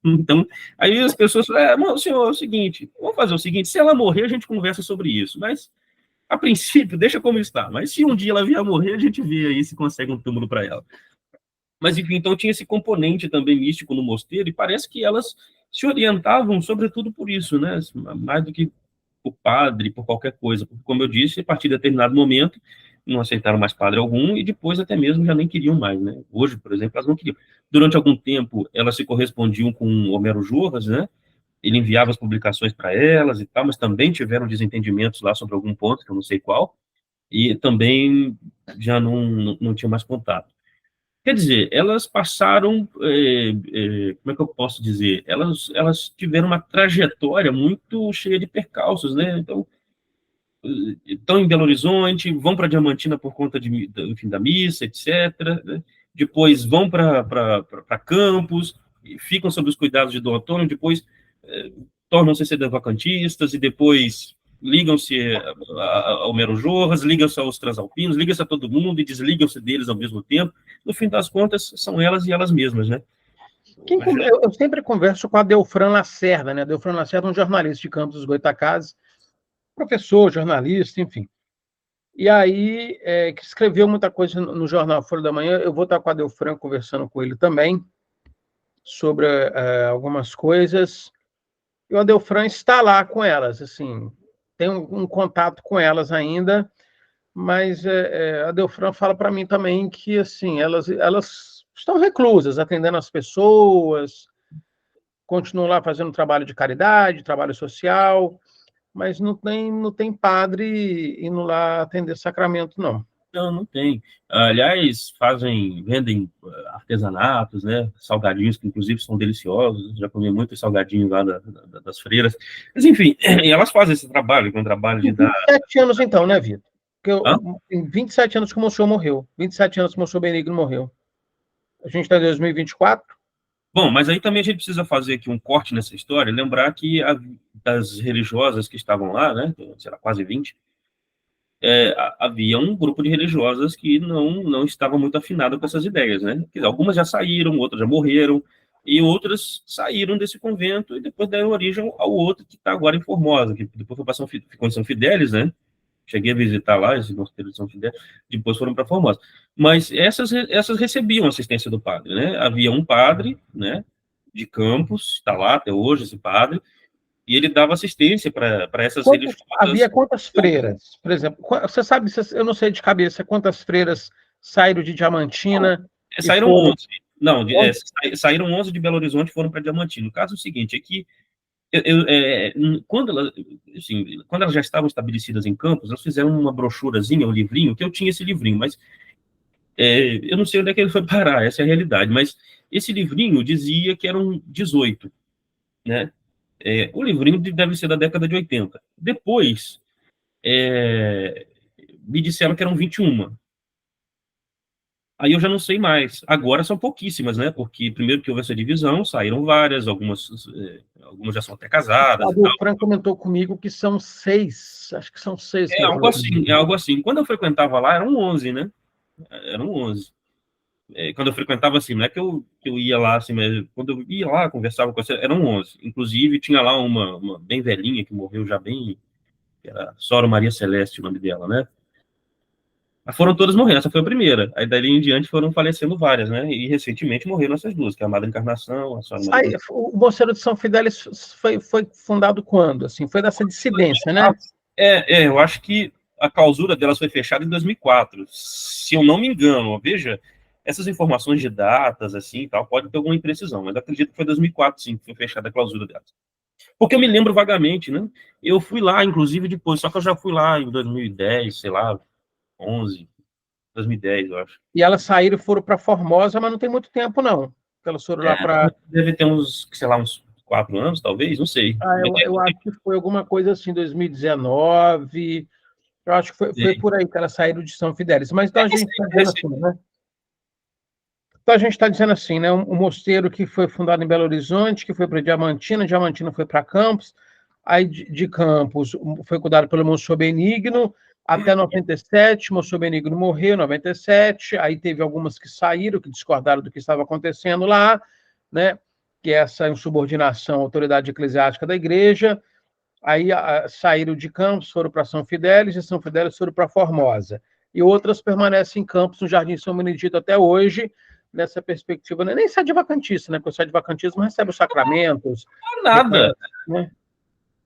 Então, aí as pessoas falam, Senhor, é o seguinte, vamos fazer o seguinte, se ela morrer, a gente conversa sobre isso, mas a princípio, deixa como está. Mas se um dia ela vier a morrer, a gente vê aí se consegue um túmulo para ela. Mas, enfim, então tinha esse componente também místico no mosteiro, e parece que elas se orientavam, sobretudo, por isso, né? Mais do que por padre, por qualquer coisa. Porque, como eu disse, a partir de determinado momento, não aceitaram mais padre algum, e depois até mesmo já nem queriam mais, né? Hoje, por exemplo, elas não queriam. Durante algum tempo, elas se correspondiam com Homero Jorras, né? Ele enviava as publicações para elas e tal, mas também tiveram desentendimentos lá sobre algum ponto, que eu não sei qual, e também já não tinha mais contato. Quer dizer, elas passaram, como é que eu posso dizer? Elas tiveram uma trajetória muito cheia de percalços, né? Então, estão em Belo Horizonte, vão para Diamantina por conta do fim da missa, etc. Né? Depois vão para Campos, ficam sob os cuidados de Dom Antônio, depois tornam-se sedevacantistas e depois ligam-se ao Mero Jorras, ligam-se aos Transalpinos, ligam-se a todo mundo e desligam-se deles ao mesmo tempo. No fim das contas, são elas e elas mesmas, né? Eu sempre converso com a Delfran Lacerda, né? Delfran Lacerda é um jornalista de Campos dos Goytacazes, professor, jornalista, enfim. E aí, que escreveu muita coisa no jornal Folha da Manhã. Eu vou estar com a Delfran conversando com ele também sobre algumas coisas. E o Adelfran está lá com elas, assim, tem um contato com elas ainda, mas a Adelfran fala para mim também que, assim, elas estão reclusas, atendendo as pessoas, continuam lá fazendo trabalho de caridade, trabalho social, mas não tem padre indo lá atender sacramento, não. Não tem. Aliás, vendem artesanatos, né? Salgadinhos, que inclusive são deliciosos. Já comi muitos salgadinhos lá das freiras. Mas, enfim, elas fazem esse trabalho, que é um trabalho de dar... 27 anos, então, né, Vitor? Tem 27 anos que o Monsenhor morreu. 27 anos que o Monsenhor Benigno morreu. A gente está em 2024. Bom, mas aí também a gente precisa fazer aqui um corte nessa história, lembrar que das religiosas que estavam lá, né? Sei lá, quase 20, havia um grupo de religiosas que não estava muito afinado com essas ideias, né? Algumas já saíram, outras já morreram, e outras saíram desse convento e depois deram origem ao outro que está agora em Formosa, que depois ficou em São Fidélis, né? Cheguei a visitar lá, esse mosteiro de São Fidélis, depois foram para Formosa. Mas essas recebiam assistência do padre, né? Havia um padre, né? De Campos, está lá até hoje esse padre, e ele dava assistência para essas religiosas. Havia quantas freiras? Por exemplo, você sabe, eu não sei de cabeça, quantas freiras saíram de Diamantina? Saíram 11. Não, saíram 11 de Belo Horizonte e foram para Diamantina. O caso é o seguinte, é que quando elas já estavam estabelecidas em Campos, elas fizeram uma brochurazinha, um livrinho, que eu tinha esse livrinho, mas eu não sei onde é que ele foi parar, essa é a realidade, mas esse livrinho dizia que eram 18, né? O livrinho deve ser da década de 80. Depois, me disseram que eram 21. Aí eu já não sei mais. Agora são pouquíssimas, né? Porque primeiro que houve essa divisão, saíram várias, algumas já são até casadas. O Franco comentou comigo que são 6, acho que são 6. Algo assim. Quando eu frequentava lá, eram 11, né? Eram 11. Quando eu frequentava assim, não é que eu ia lá assim, mas quando eu ia lá, conversava com você, eram 11. Inclusive, tinha lá uma bem velhinha que morreu já bem, que era Sora Maria Celeste, o nome dela, né? Mas foram todas morrendo, essa foi a primeira. Aí dali em diante foram falecendo várias, né? E recentemente morreram essas duas, que é a Madre Encarnação, a Sora Maria. O Mosteiro de São Fidélis foi fundado quando? Assim, foi dessa dissidência, né? Eu acho que a clausura delas foi fechada em 2004, se eu não me engano. Veja, essas informações de datas, assim, tal, pode ter alguma imprecisão, mas acredito que foi 2004, sim, que foi fechada a clausura delas. Porque eu me lembro vagamente, né? Eu fui lá, inclusive, depois, só que eu já fui lá em 2010, sei lá, 11, 2010, eu acho. E elas saíram e foram para Formosa, mas não tem muito tempo, não. Elas foram lá para... Deve ter uns 4 anos, talvez, não sei. Eu acho que foi alguma coisa assim, 2019. Eu acho que foi por aí que elas saíram de São Fidélis. Mas então a gente está dizendo assim, né? Então a gente está dizendo assim, né? Um mosteiro que foi fundado em Belo Horizonte, que foi para Diamantina, Diamantina foi para Campos, aí de Campos foi cuidado pelo Monsenhor Benigno, até 97, Monsenhor Benigno morreu em 97, aí teve algumas que saíram, que discordaram do que estava acontecendo lá, né? Que é essa insubordinação à autoridade eclesiástica da igreja, aí saíram de Campos, foram para São Fidélis, e São Fidélis foram para Formosa. E outras permanecem em Campos, no Jardim São Benedito até hoje, nessa perspectiva, nem sai de vacantista, né? Porque o sai de vacantismo recebe os sacramentos. Nada. Né?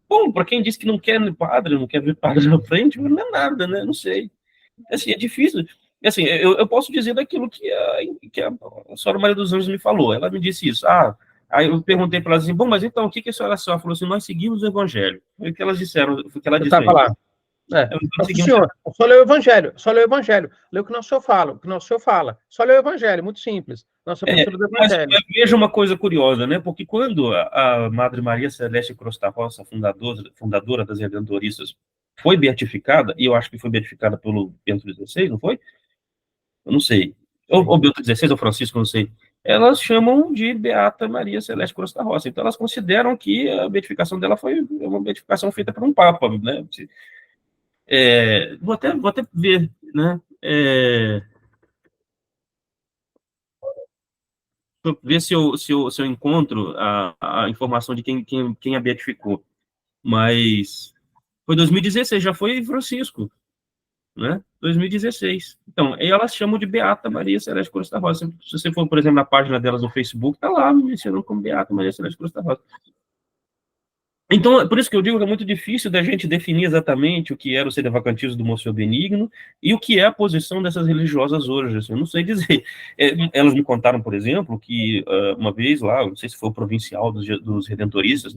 Bom, para quem diz que não quer padre, não quer ver padre na frente, não é nada, né? Não sei. Assim, é difícil. Assim, eu posso dizer daquilo que a senhora Maria dos Anjos me falou. Ela me disse isso. Aí eu perguntei para elas assim, bom, mas então, o que a senhora só falou assim, nós seguimos o evangelho. Foi o que elas disseram, foi o que ela disse. Lá. Senhor, só lê o evangelho, lê o que nosso senhor fala, o que nosso senhor fala. Só lê o evangelho, muito simples. Nossa postura do evangelho. Mas veja uma coisa curiosa, né? Porque quando a Madre Maria Celeste Crosta Rosa, fundadora das Redentoristas, foi beatificada, e eu acho que foi beatificada pelo Bento XVI, não foi? Eu não sei. Ou Bento XVI ou Francisco, não sei. Elas chamam de Beata Maria Celeste Cruz da Roça. Então, elas consideram que a beatificação dela foi uma beatificação feita por um Papa, né? Vou até ver, né? Ver se eu encontro a informação de quem a beatificou. Mas foi 2016, já foi Francisco, né? 2016. Então, e elas chamam de Beata Maria Celeste Cruz da Roça. Se você for, por exemplo, na página delas no Facebook, tá lá mencionando como Beata Maria Celeste Cruz da Roça. Então, é por isso que eu digo que é muito difícil da gente definir exatamente o que era o sedevacantismo do Monsenhor Benigno e o que é a posição dessas religiosas hoje. Assim, eu não sei dizer. Elas me contaram, por exemplo, que uma vez lá, não sei se foi o provincial dos redentoristas,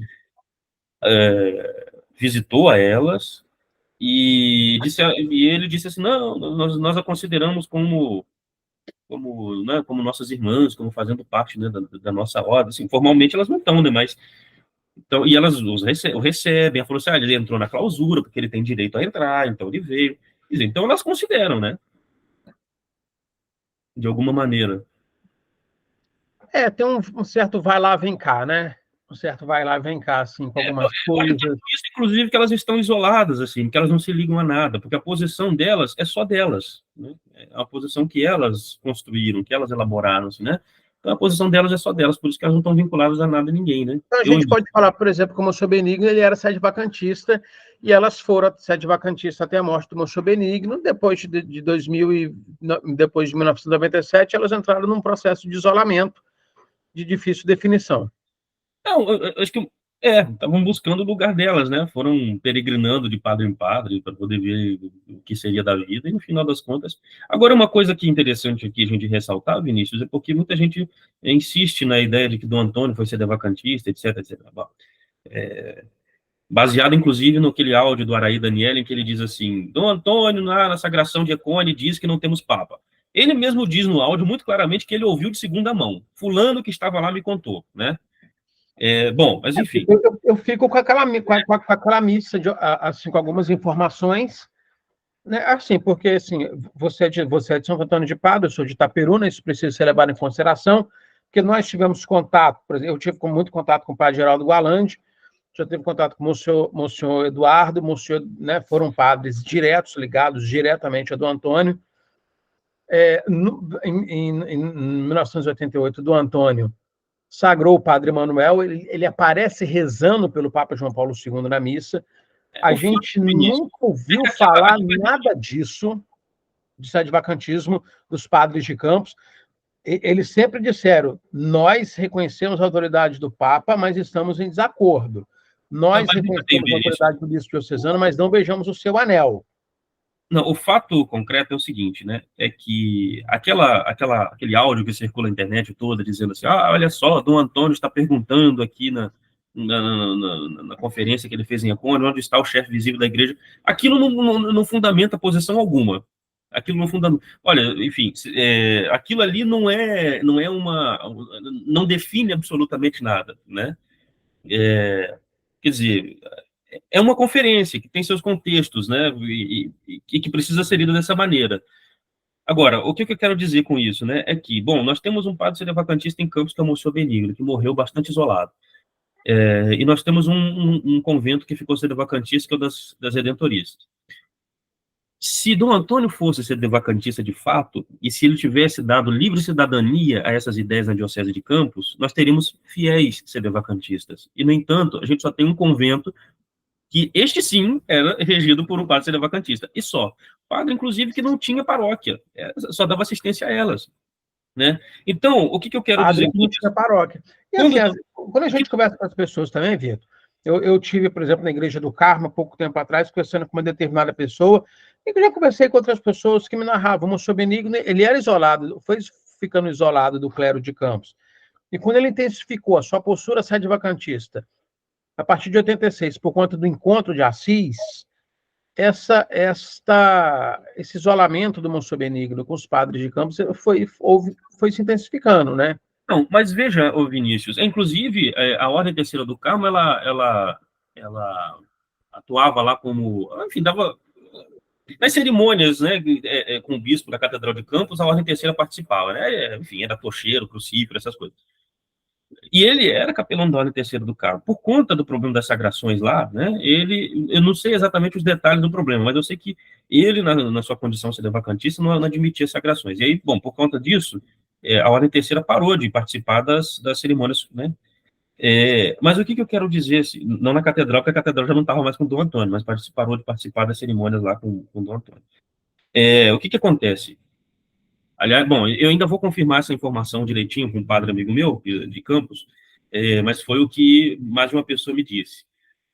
visitou a elas e ele disse assim, não, nós a consideramos né, como nossas irmãs, como fazendo parte, né, da nossa ordem. Assim, formalmente elas não estão, né, mas então, e elas o recebem. Ela falou assim, ele entrou na clausura, porque ele tem direito a entrar, então ele veio. Quer dizer, então elas consideram, né? De alguma maneira. Tem um certo vai lá, vem cá, né? Um certo vai lá, vem cá, assim, com algumas Eu acho que é coisas. por isso, inclusive, que elas estão isoladas, assim, que elas não se ligam a nada, porque a posição delas é só delas, né? É a posição que elas construíram, que elas elaboraram, assim, né? Então a posição delas é só delas, por isso que elas não estão vinculadas a nada, ninguém, né? Então, a gente pode falar, por exemplo, que o Monsenhor Benigno ele era sede vacantista, e elas foram sede vacantista até a morte do Monsenhor Benigno. Depois de 2000 depois de 1997, elas entraram num processo de isolamento de difícil definição. Não, eu acho que estavam buscando o lugar delas, né? Foram peregrinando de padre em padre para poder ver o que seria da vida, e no final das contas. Agora, uma coisa que é interessante aqui a gente ressaltar, Vinícius, é porque muita gente insiste na ideia de que Dom Antônio foi sedevacantista, etc, etc. Bom, baseado, inclusive, naquele áudio do Araí Daniel, em que ele diz assim: Dom Antônio, na sagração de Econe, diz que não temos Papa. Ele mesmo diz no áudio muito claramente que ele ouviu de segunda mão. Fulano que estava lá me contou, né? Bom, mas enfim. Eu fico com aquela missa, assim, com algumas informações, né? Assim, porque assim, você é de São Antônio de Pádua, eu sou de Itaperuna, isso precisa ser levado em consideração, porque nós tivemos contato, por exemplo, eu tive muito contato com o padre Geraldo Gualandi, já teve contato com o Monsenhor Eduardo, né, foram padres diretos, ligados diretamente a Dom Antônio. Em 1988, Dom Antônio sagrou o padre Manuel, ele aparece rezando pelo Papa João Paulo II na missa. A gente nunca ouviu falar nada disso, de sedivacantismo dos padres de Campos. Eles sempre disseram, nós reconhecemos a autoridade do Papa, mas estamos em desacordo. Nós reconhecemos a autoridade do bispo diocesano, mas não beijamos o seu anel. Não, o fato concreto é o seguinte, né? É que aquele áudio que circula na internet toda, dizendo assim, olha só, Dom Antônio está perguntando aqui na conferência que ele fez em Econe, onde está o chefe visível da igreja, aquilo não fundamenta posição alguma. Aquilo não fundamenta. Olha, enfim, aquilo ali não define absolutamente nada, né? Quer dizer, é uma conferência que tem seus contextos, né, e que precisa ser lida dessa maneira. Agora, o que eu quero dizer com isso, né, é que, bom, nós temos um padre sedevacantista em Campos, que é o Monsenhor Benigno, que morreu bastante isolado. E nós temos um convento que ficou sedevacantista, que é o das Redentoristas. Se Dom Antônio fosse sedevacantista de fato, e se ele tivesse dado livre cidadania a essas ideias na Diocese de Campos, nós teríamos fiéis sedevacantistas. E, no entanto, a gente só tem um convento que este sim era regido por um padre sedevacantista, e só. Padre, inclusive, que não tinha paróquia, só dava assistência a elas, né? Então, o que eu quero dizer com Não isso? tinha paróquia. E assim, quando a gente conversa com as pessoas também, Vitor, eu tive, por exemplo, na Igreja do Carmo, pouco tempo atrás, conversando com uma determinada pessoa, e eu já conversei com outras pessoas que me narravam, o Monsenhor Benigno, ele era isolado, foi ficando isolado do clero de Campos. E quando ele intensificou a sua postura sedevacantista, a partir de 86, por conta do encontro de Assis, esse isolamento do Monsenhor Benigno com os padres de Campos foi se intensificando, né? Não, mas veja, ô Vinícius, inclusive, a Ordem Terceira do Carmo, ela atuava lá como, enfim, dava nas cerimônias, né, com o bispo da Catedral de Campos, a Ordem Terceira participava, né, enfim, era tocheiro, crucífero, essas coisas. E ele era capelão da Ordem Terceira do Carmo. Por conta do problema das sagrações lá, né, eu não sei exatamente os detalhes do problema, mas eu sei que ele, na sua condição sedevacantista, não admitia sagrações. E aí, bom, por conta disso, a Ordem Terceira parou de participar das cerimônias, né. Mas o que eu quero dizer, assim, não na catedral, porque a catedral já não estava mais com Dom Antônio, mas parou de participar das cerimônias lá com Dom Antônio. O que acontece? Aliás, bom, eu ainda vou confirmar essa informação direitinho com um padre amigo meu, de Campos, mas foi o que mais de uma pessoa me disse.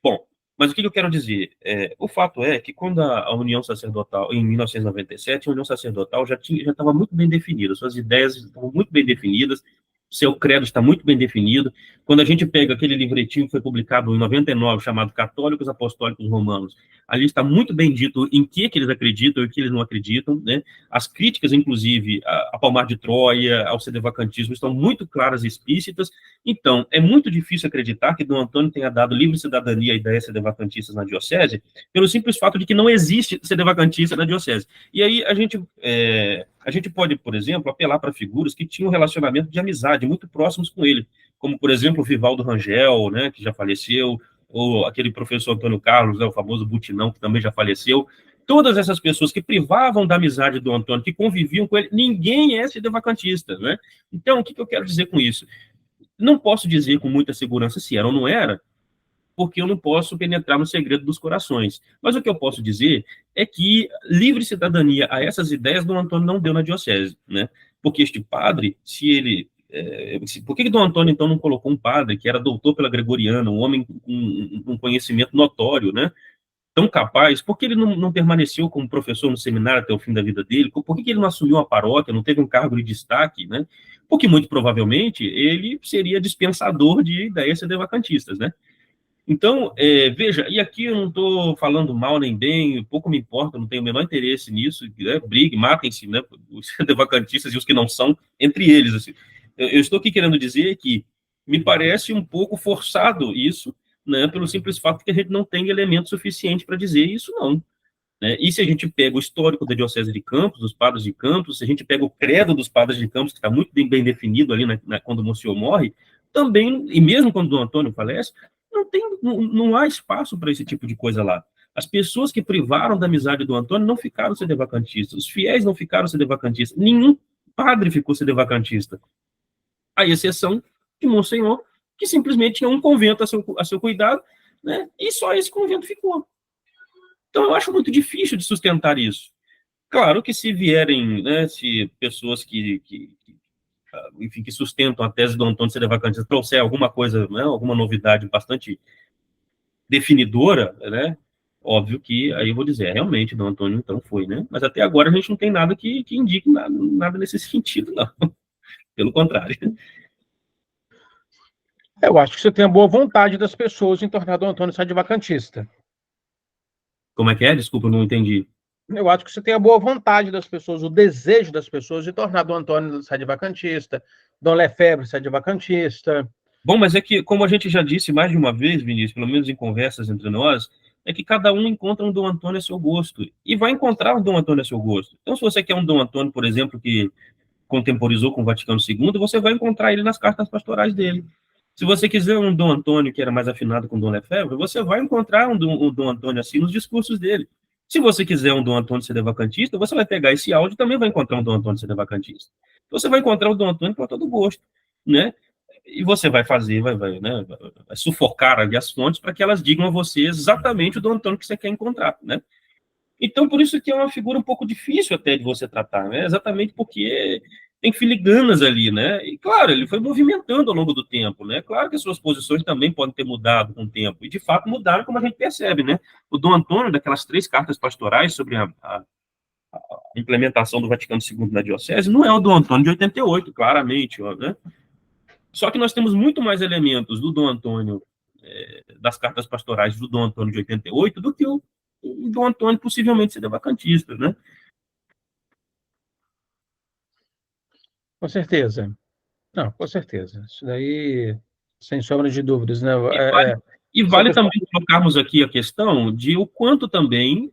Bom, mas o que eu quero dizer? O fato é que quando a União Sacerdotal, em 1997, a União Sacerdotal já estava muito bem definida, suas ideias estavam muito bem definidas, seu credo está muito bem definido. Quando a gente pega aquele livretinho que foi publicado em 99, chamado Católicos Apostólicos Romanos, ali está muito bem dito em que eles acreditam e o que eles não acreditam, né? As críticas, inclusive, a Palmar de Troia, ao sedevacantismo, estão muito claras e explícitas. Então, é muito difícil acreditar que Dom Antônio tenha dado livre cidadania a ideias sedevacantistas na diocese, pelo simples fato de que não existe sedevacantista na diocese. E aí a gente pode, por exemplo, apelar para figuras que tinham um relacionamento de amizade muito próximos com ele, como, por exemplo, o Vivaldo Rangel, né, que já faleceu, ou aquele professor Antônio Carlos, né, o famoso Butinão, que também já faleceu. Todas essas pessoas que privavam da amizade do Antônio, que conviviam com ele, ninguém é sedevacantista, né? Então, o que eu quero dizer com isso? Não posso dizer com muita segurança se era ou não era, porque eu não posso penetrar no segredo dos corações. Mas o que eu posso dizer é que livre cidadania a essas ideias Dom Antônio não deu na diocese, né? Porque este padre, se ele por que Dom Antônio, então, não colocou um padre que era doutor pela Gregoriana, um homem com um conhecimento notório, né? Tão capaz? Por que ele não permaneceu como professor no seminário até o fim da vida dele? Por que ele não assumiu uma paróquia, não teve um cargo de destaque, né? Porque, muito provavelmente, ele seria dispensador de ideias sedevacantistas, né? Então, veja, e aqui eu não estou falando mal nem bem, pouco me importa, não tenho o menor interesse nisso, né? Brigue, matem-se, né? Os sedevacantistas e os que não são, entre eles, assim. Eu estou aqui querendo dizer que me parece um pouco forçado isso, né? Pelo simples fato que a gente não tem elemento suficiente para dizer isso, não. Né? E se a gente pega o histórico da Diocese de Campos, dos padres de Campos, se a gente pega o credo dos padres de Campos, que está muito bem definido ali quando o Monsenhor morre, também, e mesmo quando o Dom Antônio falece, não há espaço para esse tipo de coisa lá. As pessoas que privaram da amizade do Antônio não ficaram sedevacantistas, os fiéis não ficaram sedevacantistas, nenhum padre ficou sedevacantista, à exceção de Monsenhor, que simplesmente tinha um convento a seu cuidado, né? E só esse convento ficou. Então, eu acho muito difícil de sustentar isso. Claro que se vierem, né, se pessoas enfim, que sustentam a tese do Antônio Sedevacantista trouxer alguma coisa, né, alguma novidade bastante definidora, né, óbvio que aí eu vou dizer, realmente, do Antônio então foi, né? Mas até agora a gente não tem nada que indique nada nesse sentido, não. Pelo contrário. Eu acho que você tem a boa vontade das pessoas em tornar Dom Antônio sedevacantista. Como é que é? Desculpa, não entendi. Eu acho que você tem a boa vontade das pessoas, o desejo das pessoas de tornar Dom Antônio sedevacantista, Dom Lefebvre sedevacantista. Bom, mas é que, como a gente já disse mais de uma vez, Vinícius, pelo menos em conversas entre nós, é que cada um encontra um Dom Antônio a seu gosto, e vai encontrar um Dom Antônio a seu gosto. Então, se você quer um Dom Antônio, por exemplo, que contemporizou com o Vaticano II, você vai encontrar ele nas cartas pastorais dele. Se você quiser um Dom Antônio que era mais afinado com Dom Lefebvre, você vai encontrar um Dom Antônio assim nos discursos dele. Se você quiser um Dom Antônio sedevacantista, você vai pegar esse áudio e também vai encontrar um Dom Antônio sedevacantista. Você vai encontrar o Dom Antônio para todo gosto, né? E você vai fazer, né, vai sufocar ali as fontes para que elas digam a você exatamente o Dom Antônio que você quer encontrar, né? Então, por isso que é uma figura um pouco difícil até de você tratar, né? Exatamente porque tem filigranas ali, né? E, claro, ele foi movimentando ao longo do tempo, né? Claro que as suas posições também podem ter mudado com o tempo, e de fato mudaram, como a gente percebe, né? O Dom Antônio, daquelas 3 cartas pastorais sobre a implementação do Vaticano II na Diocese, não é o Dom Antônio de 88, claramente, né? Só que nós temos muito mais elementos do Dom Antônio, das cartas pastorais do Dom Antônio de 88, do que o Dom Antônio possivelmente ser vacantista, né? Com certeza. Não, com certeza. Isso daí, sem sombra de dúvidas, né? E vale, E vale também colocarmos aqui a questão de o quanto também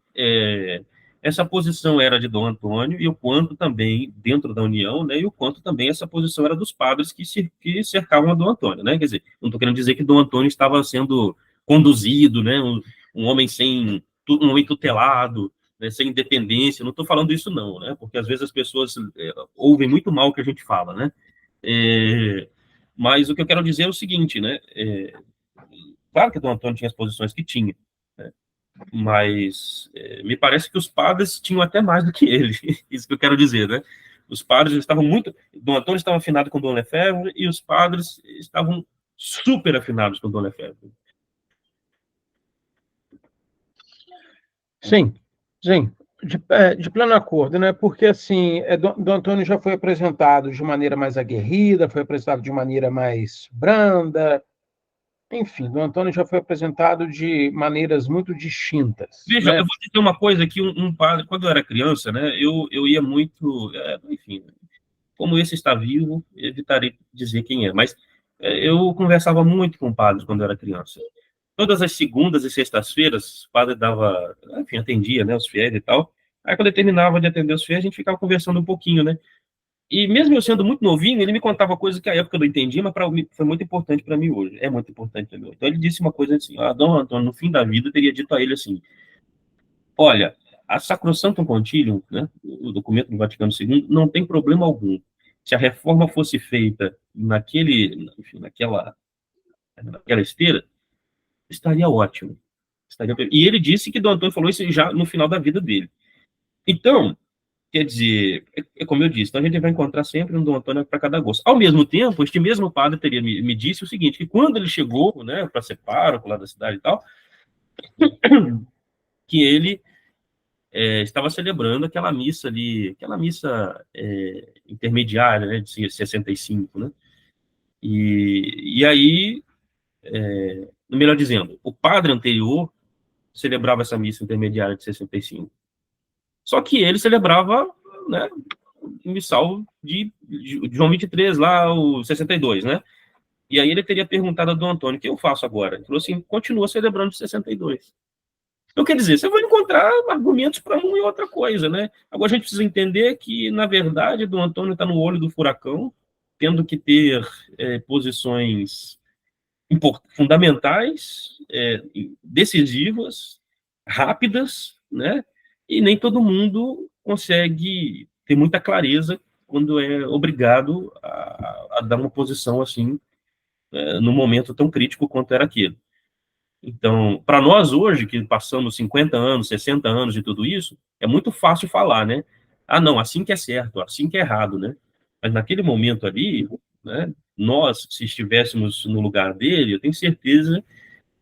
essa posição era de Dom Antônio e o quanto também, dentro da União, né, e o quanto também essa posição era dos padres que cercavam a Dom Antônio, né? Quer dizer, não estou querendo dizer que Dom Antônio estava sendo conduzido, né, um homem um homem tutelado, né, sem independência, não estou falando isso não, né? Porque às vezes as pessoas ouvem muito mal o que a gente fala, né? Mas o que eu quero dizer é o seguinte, né? Claro que Dom Antônio tinha as posições que tinha, né? Mas me parece que os padres tinham até mais do que ele. Isso que eu quero dizer, né? Os padres estavam muito... Dom Antônio estava afinado com Dom Lefebvre e os padres estavam super afinados com Dom Lefebvre. Sim, sim, de pleno acordo, né? Porque, assim, Dom Antônio já foi apresentado de maneira mais aguerrida, foi apresentado de maneira mais branda, enfim, Dom Antônio já foi apresentado de maneiras muito distintas, Veja, eu né? vou dizer uma coisa que um padre, quando eu era criança, né, eu ia muito, enfim, como esse está vivo, evitarei dizer quem é, mas eu conversava muito com padres quando eu era criança. Todas as segundas e sextas-feiras, o padre dava, enfim, atendia, né, os fiéis e tal. Aí quando ele terminava de atender os fiéis, a gente ficava conversando um pouquinho, né? E mesmo eu sendo muito novinho, ele me contava coisas que à época eu não entendia, mas foi muito importante para mim hoje. É muito importante para mim. Então ele disse uma coisa assim: Dom Antônio, no fim da vida, teria dito a ele assim: olha, a Sacrosanctum Concilium, né, o documento do Vaticano II, não tem problema algum. Se a reforma fosse feita enfim, naquela esteira, estaria ótimo. E ele disse que Dom Antônio falou isso já no final da vida dele. Então, quer dizer, como eu disse, então a gente vai encontrar sempre um Dom Antônio para cada gosto. Ao mesmo tempo, este mesmo padre me disse o seguinte, que quando ele chegou, né, para ser pároco lá da cidade e tal, que ele estava celebrando aquela missa ali, aquela missa intermediária, né, de 65, né? E aí, melhor dizendo, o padre anterior celebrava essa missa intermediária de 65. Só que ele celebrava, né, o missal de João 23, lá, o 62, né? E aí ele teria perguntado a Dom Antônio, o que eu faço agora? Ele falou assim, continua celebrando de 62. Então, quer dizer, você vai encontrar argumentos para uma e outra coisa, né? Agora a gente precisa entender que, na verdade, Dom Antônio está no olho do furacão, tendo que ter posições fundamentais, decisivas, rápidas, né? E nem todo mundo consegue ter muita clareza quando é obrigado a dar uma posição assim, num momento tão crítico quanto era aquele. Então, para nós hoje, que passamos 50 anos, 60 anos de tudo isso, é muito fácil falar, né? Ah, não, assim que é certo, assim que é errado, né? Mas naquele momento ali, né, nós, se estivéssemos no lugar dele, eu tenho certeza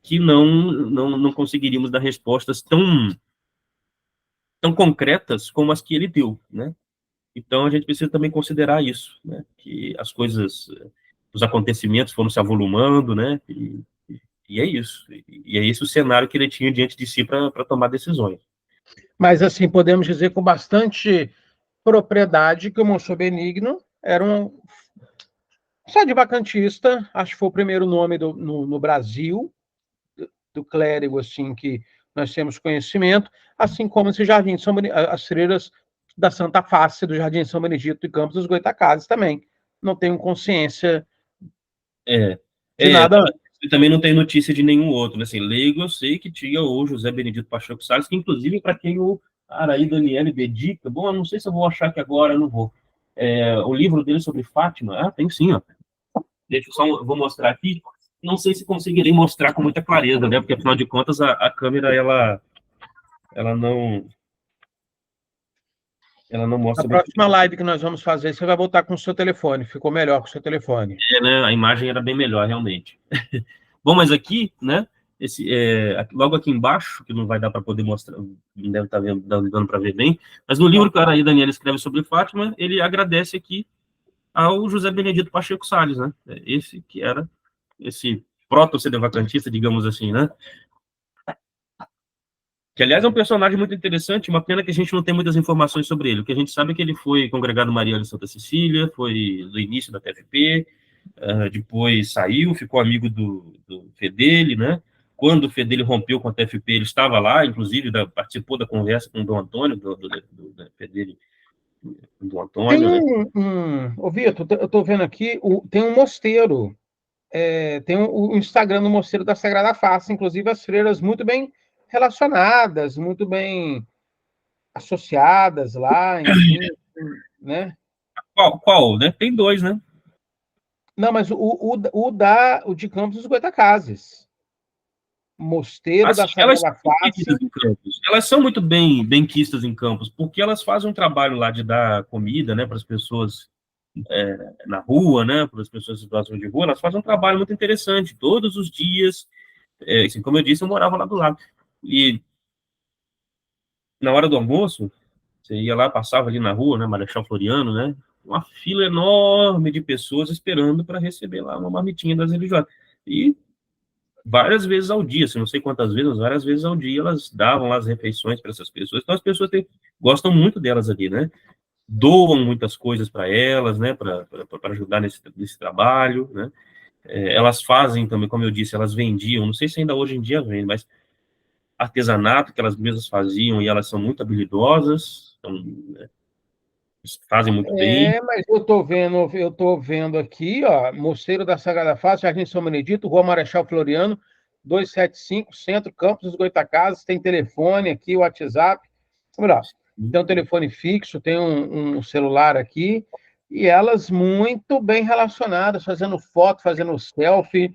que não conseguiríamos dar respostas tão concretas como as que ele deu, né? Então, a gente precisa também considerar isso, né? Que as coisas, os acontecimentos foram se avolumando, né? E é isso. E é esse o cenário que ele tinha diante de si para tomar decisões. Mas, assim, podemos dizer com bastante propriedade que o Monsenhor Benigno era um sedevacantista, acho que foi o primeiro nome no Brasil, do clérigo, assim, que nós temos conhecimento, assim como esse Jardim de São Benedito, as freiras da Santa Face do Jardim de São Benedito e Campos dos Goitacazes também. Não tenho consciência de nada. Eu também não tenho notícia de nenhum outro, né? Assim, leigo, eu sei que tinha o José Benedito Pacheco Salles, que inclusive para quem o Araí Daniele dedica, bom, eu não sei se eu vou achar que agora, eu não vou. O livro dele sobre Fátima, tem sim, ó. Deixa eu só, vou mostrar aqui. Não sei se conseguirei mostrar com muita clareza, né? Porque afinal de contas a câmera ela não mostra. Na próxima live que nós vamos fazer, você vai voltar com o seu telefone. Ficou melhor com o seu telefone. Né? A imagem era bem melhor, realmente. Bom, mas aqui, né? Logo aqui embaixo, que não vai dar para poder mostrar, não deve estar dando para ver bem, mas no livro que o Araí Daniel escreve sobre Fátima, ele agradece aqui ao José Benedito Pacheco Salles, né? Esse que era esse proto-sedevacantista, digamos assim, né? Que, aliás, é um personagem muito interessante, uma pena que a gente não tem muitas informações sobre ele. O que a gente sabe é que ele foi congregado Mariano de Santa Cecília, foi do início da TFP, depois saiu, ficou amigo do Fedeli, né? quando o Fedeli rompeu com a TFP, ele estava lá, inclusive participou da conversa com o Dom Antônio, do Fedeli, do Tem Antônio, né? Ô, Vitor, eu estou vendo aqui, tem um mosteiro, tem o Instagram do Mosteiro da Sagrada Face, inclusive as freiras muito bem relacionadas, muito bem associadas lá, enfim, né? Qual, né? Tem dois, né? Não, mas o de Campos dos Goytacazes. Mosteiro da Assim, elas Sagrada são Face. em Campos. Elas são muito bem quistas em Campos, porque elas fazem um trabalho lá de dar comida, né, para as pessoas na rua, né, para as pessoas em situação de rua. Elas fazem um trabalho muito interessante todos os dias. Assim, como eu disse, eu morava lá do lado. E na hora do almoço, você ia lá, passava ali na rua, né, Marechal Floriano, né, uma fila enorme de pessoas esperando para receber lá uma marmitinha das religiosas. E várias vezes ao dia, se não sei quantas vezes, mas várias vezes ao dia elas davam lá as refeições para essas pessoas. Então as pessoas gostam muito delas ali, né? Doam muitas coisas para elas, né? Para ajudar nesse trabalho, né? Elas fazem também, como eu disse, elas vendiam, não sei se ainda hoje em dia vende, mas artesanato que elas mesmas faziam e elas são muito habilidosas, então, né, fazem muito bem. Mas eu tô vendo aqui, ó, Mosteiro da Sagrada Face, Jardim São Benedito, Rua Marechal Floriano, 275, Centro, Campos dos Goytacazes, tem telefone aqui, WhatsApp, lá, tem um telefone fixo, tem um celular aqui, e elas muito bem relacionadas, fazendo foto, fazendo selfie,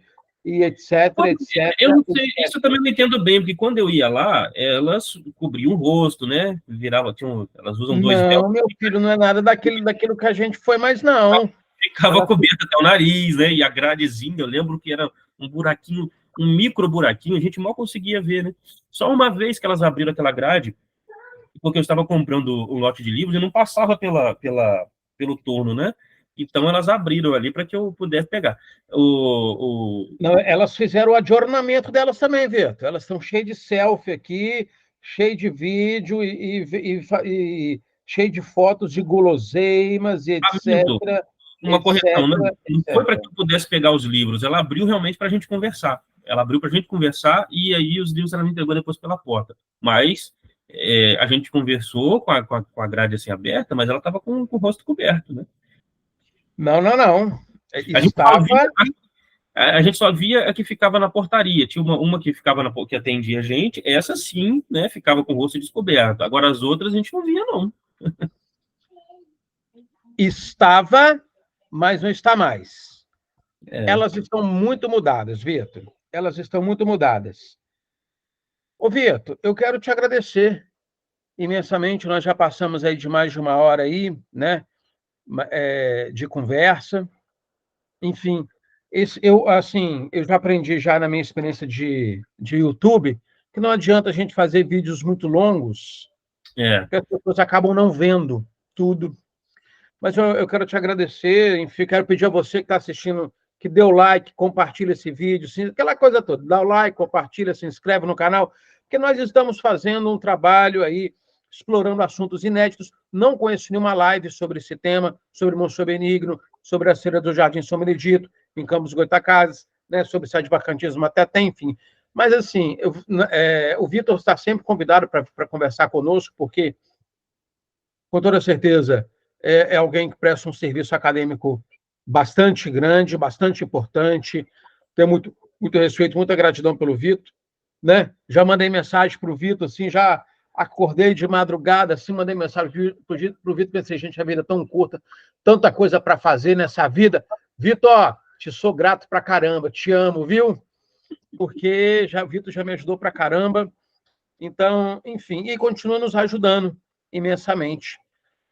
e etc, etc. Eu não sei, isso eu também não entendo bem, porque quando eu ia lá, elas cobriam o rosto, né? Elas usam dois véus. Não, meu filho, não é nada daquilo que a gente foi, mas não. Ficava Ela coberta até o nariz, né? E a gradezinha, eu lembro que era um buraquinho, um micro buraquinho, a gente mal conseguia ver, né? Só uma vez que elas abriram aquela grade, porque eu estava comprando um lote de livros e não passava pelo torno, né? Então elas abriram ali para que eu pudesse pegar. Não, elas fizeram o adornamento delas também, Vitor. Elas estão cheias de selfie aqui, cheio de vídeo e cheio de fotos de guloseimas e Minto, etc, uma correção, etc, né? Não foi para etc. que eu pudesse pegar os livros, ela abriu realmente para a gente conversar. Ela abriu para a gente conversar e aí os livros ela me entregou depois pela porta. Mas a gente conversou com a grade assim aberta, mas ela estava com o rosto coberto, né? Não, não, não. A gente só via, Estava. a gente só via a que ficava na portaria. Tinha uma que ficava que atendia a gente, essa sim, né? Ficava com o rosto descoberto. Agora as outras a gente não via, não. Estava, mas não está mais. Elas estão muito mudadas, Vitor. Elas estão muito mudadas. Ô, Vitor, eu quero te agradecer imensamente. Nós já passamos aí de mais de uma hora aí, né? De conversa. Enfim, eu já aprendi já na minha experiência de YouTube que não adianta a gente fazer vídeos muito longos, É. porque as pessoas acabam não vendo tudo. Mas eu quero te agradecer, enfim, quero pedir a você que está assistindo que dê o like, compartilhe esse vídeo, aquela coisa toda. Dá o like, compartilha, se inscreve no canal, porque nós estamos fazendo um trabalho aí, explorando assuntos inéditos. Não conheço nenhuma live sobre esse tema, sobre Monsenhor Benigno, sobre a cera do Jardim São Benedito, em Campos dos Goytacazes, né, sobre sadivacantismo até tem, enfim. Mas, assim, o Vitor está sempre convidado para conversar conosco, porque, com toda certeza, é alguém que presta um serviço acadêmico bastante grande, bastante importante. Tenho muito respeito, muita gratidão pelo Vitor, né? Já mandei mensagem para o Vitor, assim, já acordei de madrugada, assim, mandei mensagem para o Vitor, pensei, gente, a vida é tão curta, tanta coisa para fazer nessa vida. Vitor, te sou grato para caramba, te amo, viu? Porque o Vitor já me ajudou para caramba. Então, enfim, e continua nos ajudando imensamente.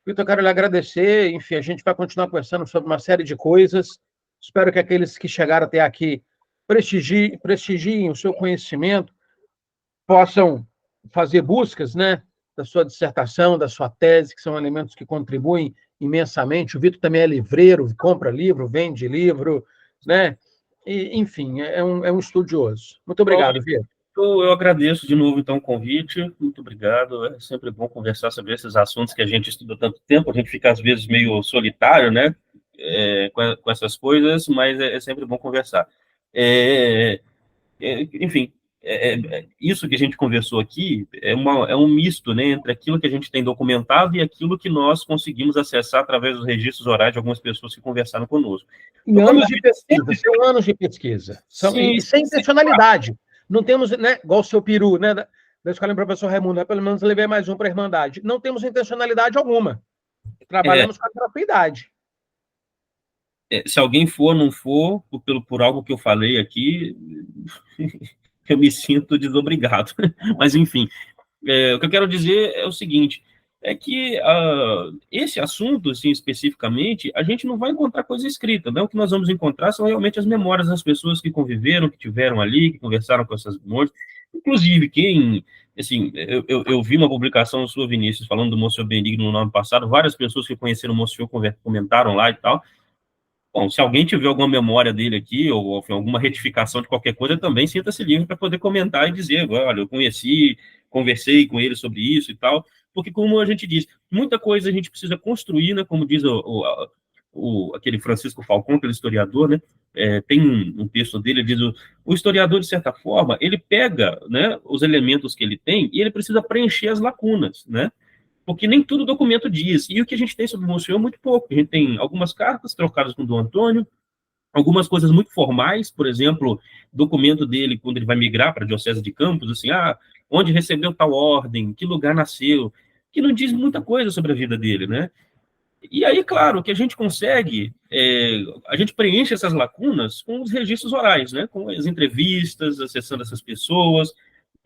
Vitor, eu quero lhe agradecer. Enfim, a gente vai continuar conversando sobre uma série de coisas. Espero que aqueles que chegaram até aqui prestigiem o seu conhecimento, possam fazer buscas, né, da sua dissertação, da sua tese, que são elementos que contribuem imensamente. O Vitor também é livreiro, compra livro, vende livro, né? E, enfim, é um estudioso. Muito obrigado, Vitor. Eu agradeço de novo, então, o convite. Muito obrigado. É sempre bom conversar sobre esses assuntos que a gente estuda há tanto tempo. A gente fica, às vezes, meio solitário, né? Com essas coisas, mas é sempre bom conversar. Enfim, isso que a gente conversou aqui é um misto, né, entre aquilo que a gente tem documentado e aquilo que nós conseguimos acessar através dos registros orais de algumas pessoas que conversaram conosco. E anos de pesquisa, são anos de pesquisa. Sim, E sem intencionalidade. Não temos, né, igual o seu peru, né, da escola do professor Raimundo, né, pelo menos levei mais um para a Irmandade. Não temos intencionalidade alguma. Trabalhamos com a gratuidade. Se alguém for, não for, por algo que eu falei aqui, eu me sinto desobrigado. Mas, enfim, o que eu quero dizer é o seguinte, é que esse assunto, assim, especificamente, a gente não vai encontrar coisa escrita, né? O que nós vamos encontrar são realmente as memórias das pessoas que conviveram, que tiveram ali, que conversaram com essas memórias. Inclusive, assim, eu vi uma publicação sua, Vinícius, falando do Monsenhor Benigno no ano passado, várias pessoas que conheceram o Monsenhor comentaram lá e tal. Bom, se alguém tiver alguma memória dele aqui, ou enfim, alguma retificação de qualquer coisa, também sinta-se livre para poder comentar e dizer, olha, eu conheci, conversei com ele sobre isso e tal, porque como a gente diz, muita coisa a gente precisa construir, né, como diz aquele Francisco Falcão, aquele historiador, né, tem um texto dele, diz, o historiador, de certa forma, ele pega, né, os elementos que ele tem e ele precisa preencher as lacunas, né, porque nem tudo o documento diz. E o que a gente tem sobre o Monsenhor é muito pouco. A gente tem algumas cartas trocadas com o Dom Antônio, algumas coisas muito formais, por exemplo, documento dele quando ele vai migrar para a Diocese de Campos, assim, onde recebeu tal ordem, que lugar nasceu, que não diz muita coisa sobre a vida dele, né? E aí, claro, que a gente consegue, a gente preenche essas lacunas com os registros orais, né? Com as entrevistas, acessando essas pessoas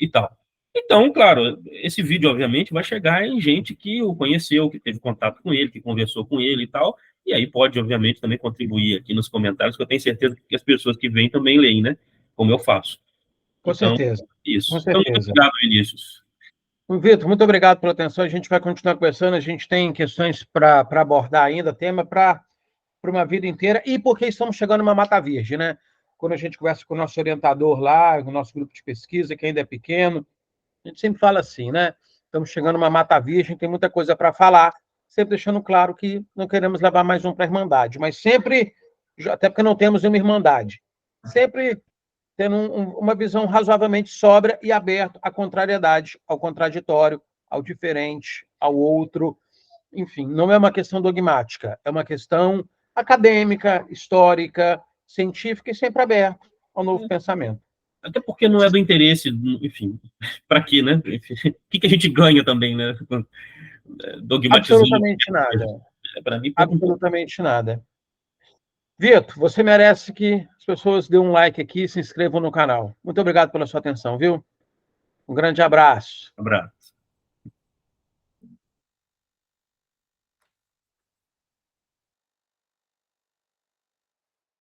e tal. Então, claro, esse vídeo, obviamente, vai chegar em gente que o conheceu, que teve contato com ele, que conversou com ele e tal, e aí pode, obviamente, também contribuir aqui nos comentários, que eu tenho certeza que as pessoas que vêm também leem, né? Como eu faço. Com Então, certeza. isso. Com Então, muito certeza. obrigado, Vinícius. Vitor, muito obrigado pela atenção. A gente vai continuar conversando. A gente tem questões para abordar ainda, tema para uma vida inteira, e porque estamos chegando numa mata virgem, né? Quando a gente conversa com o nosso orientador lá, o nosso grupo de pesquisa, que ainda é pequeno, a gente sempre fala assim, né? Estamos chegando numa mata virgem, tem muita coisa para falar, sempre deixando claro que não queremos levar mais um para a Irmandade, mas sempre, até porque não temos uma Irmandade, sempre tendo uma visão razoavelmente sóbria e aberta à contrariedade, ao contraditório, ao diferente, ao outro. Enfim, não é uma questão dogmática, é uma questão acadêmica, histórica, científica e sempre aberta ao novo pensamento. Até porque não é do interesse, enfim, para quê, né? Enfim, o que a gente ganha também, né? Dogmatizando. Absolutamente nada. Para mim, absolutamente nada. Vitor, você merece que as pessoas dêem um like aqui e se inscrevam no canal. Muito obrigado pela sua atenção, viu? Um grande abraço. Abraço.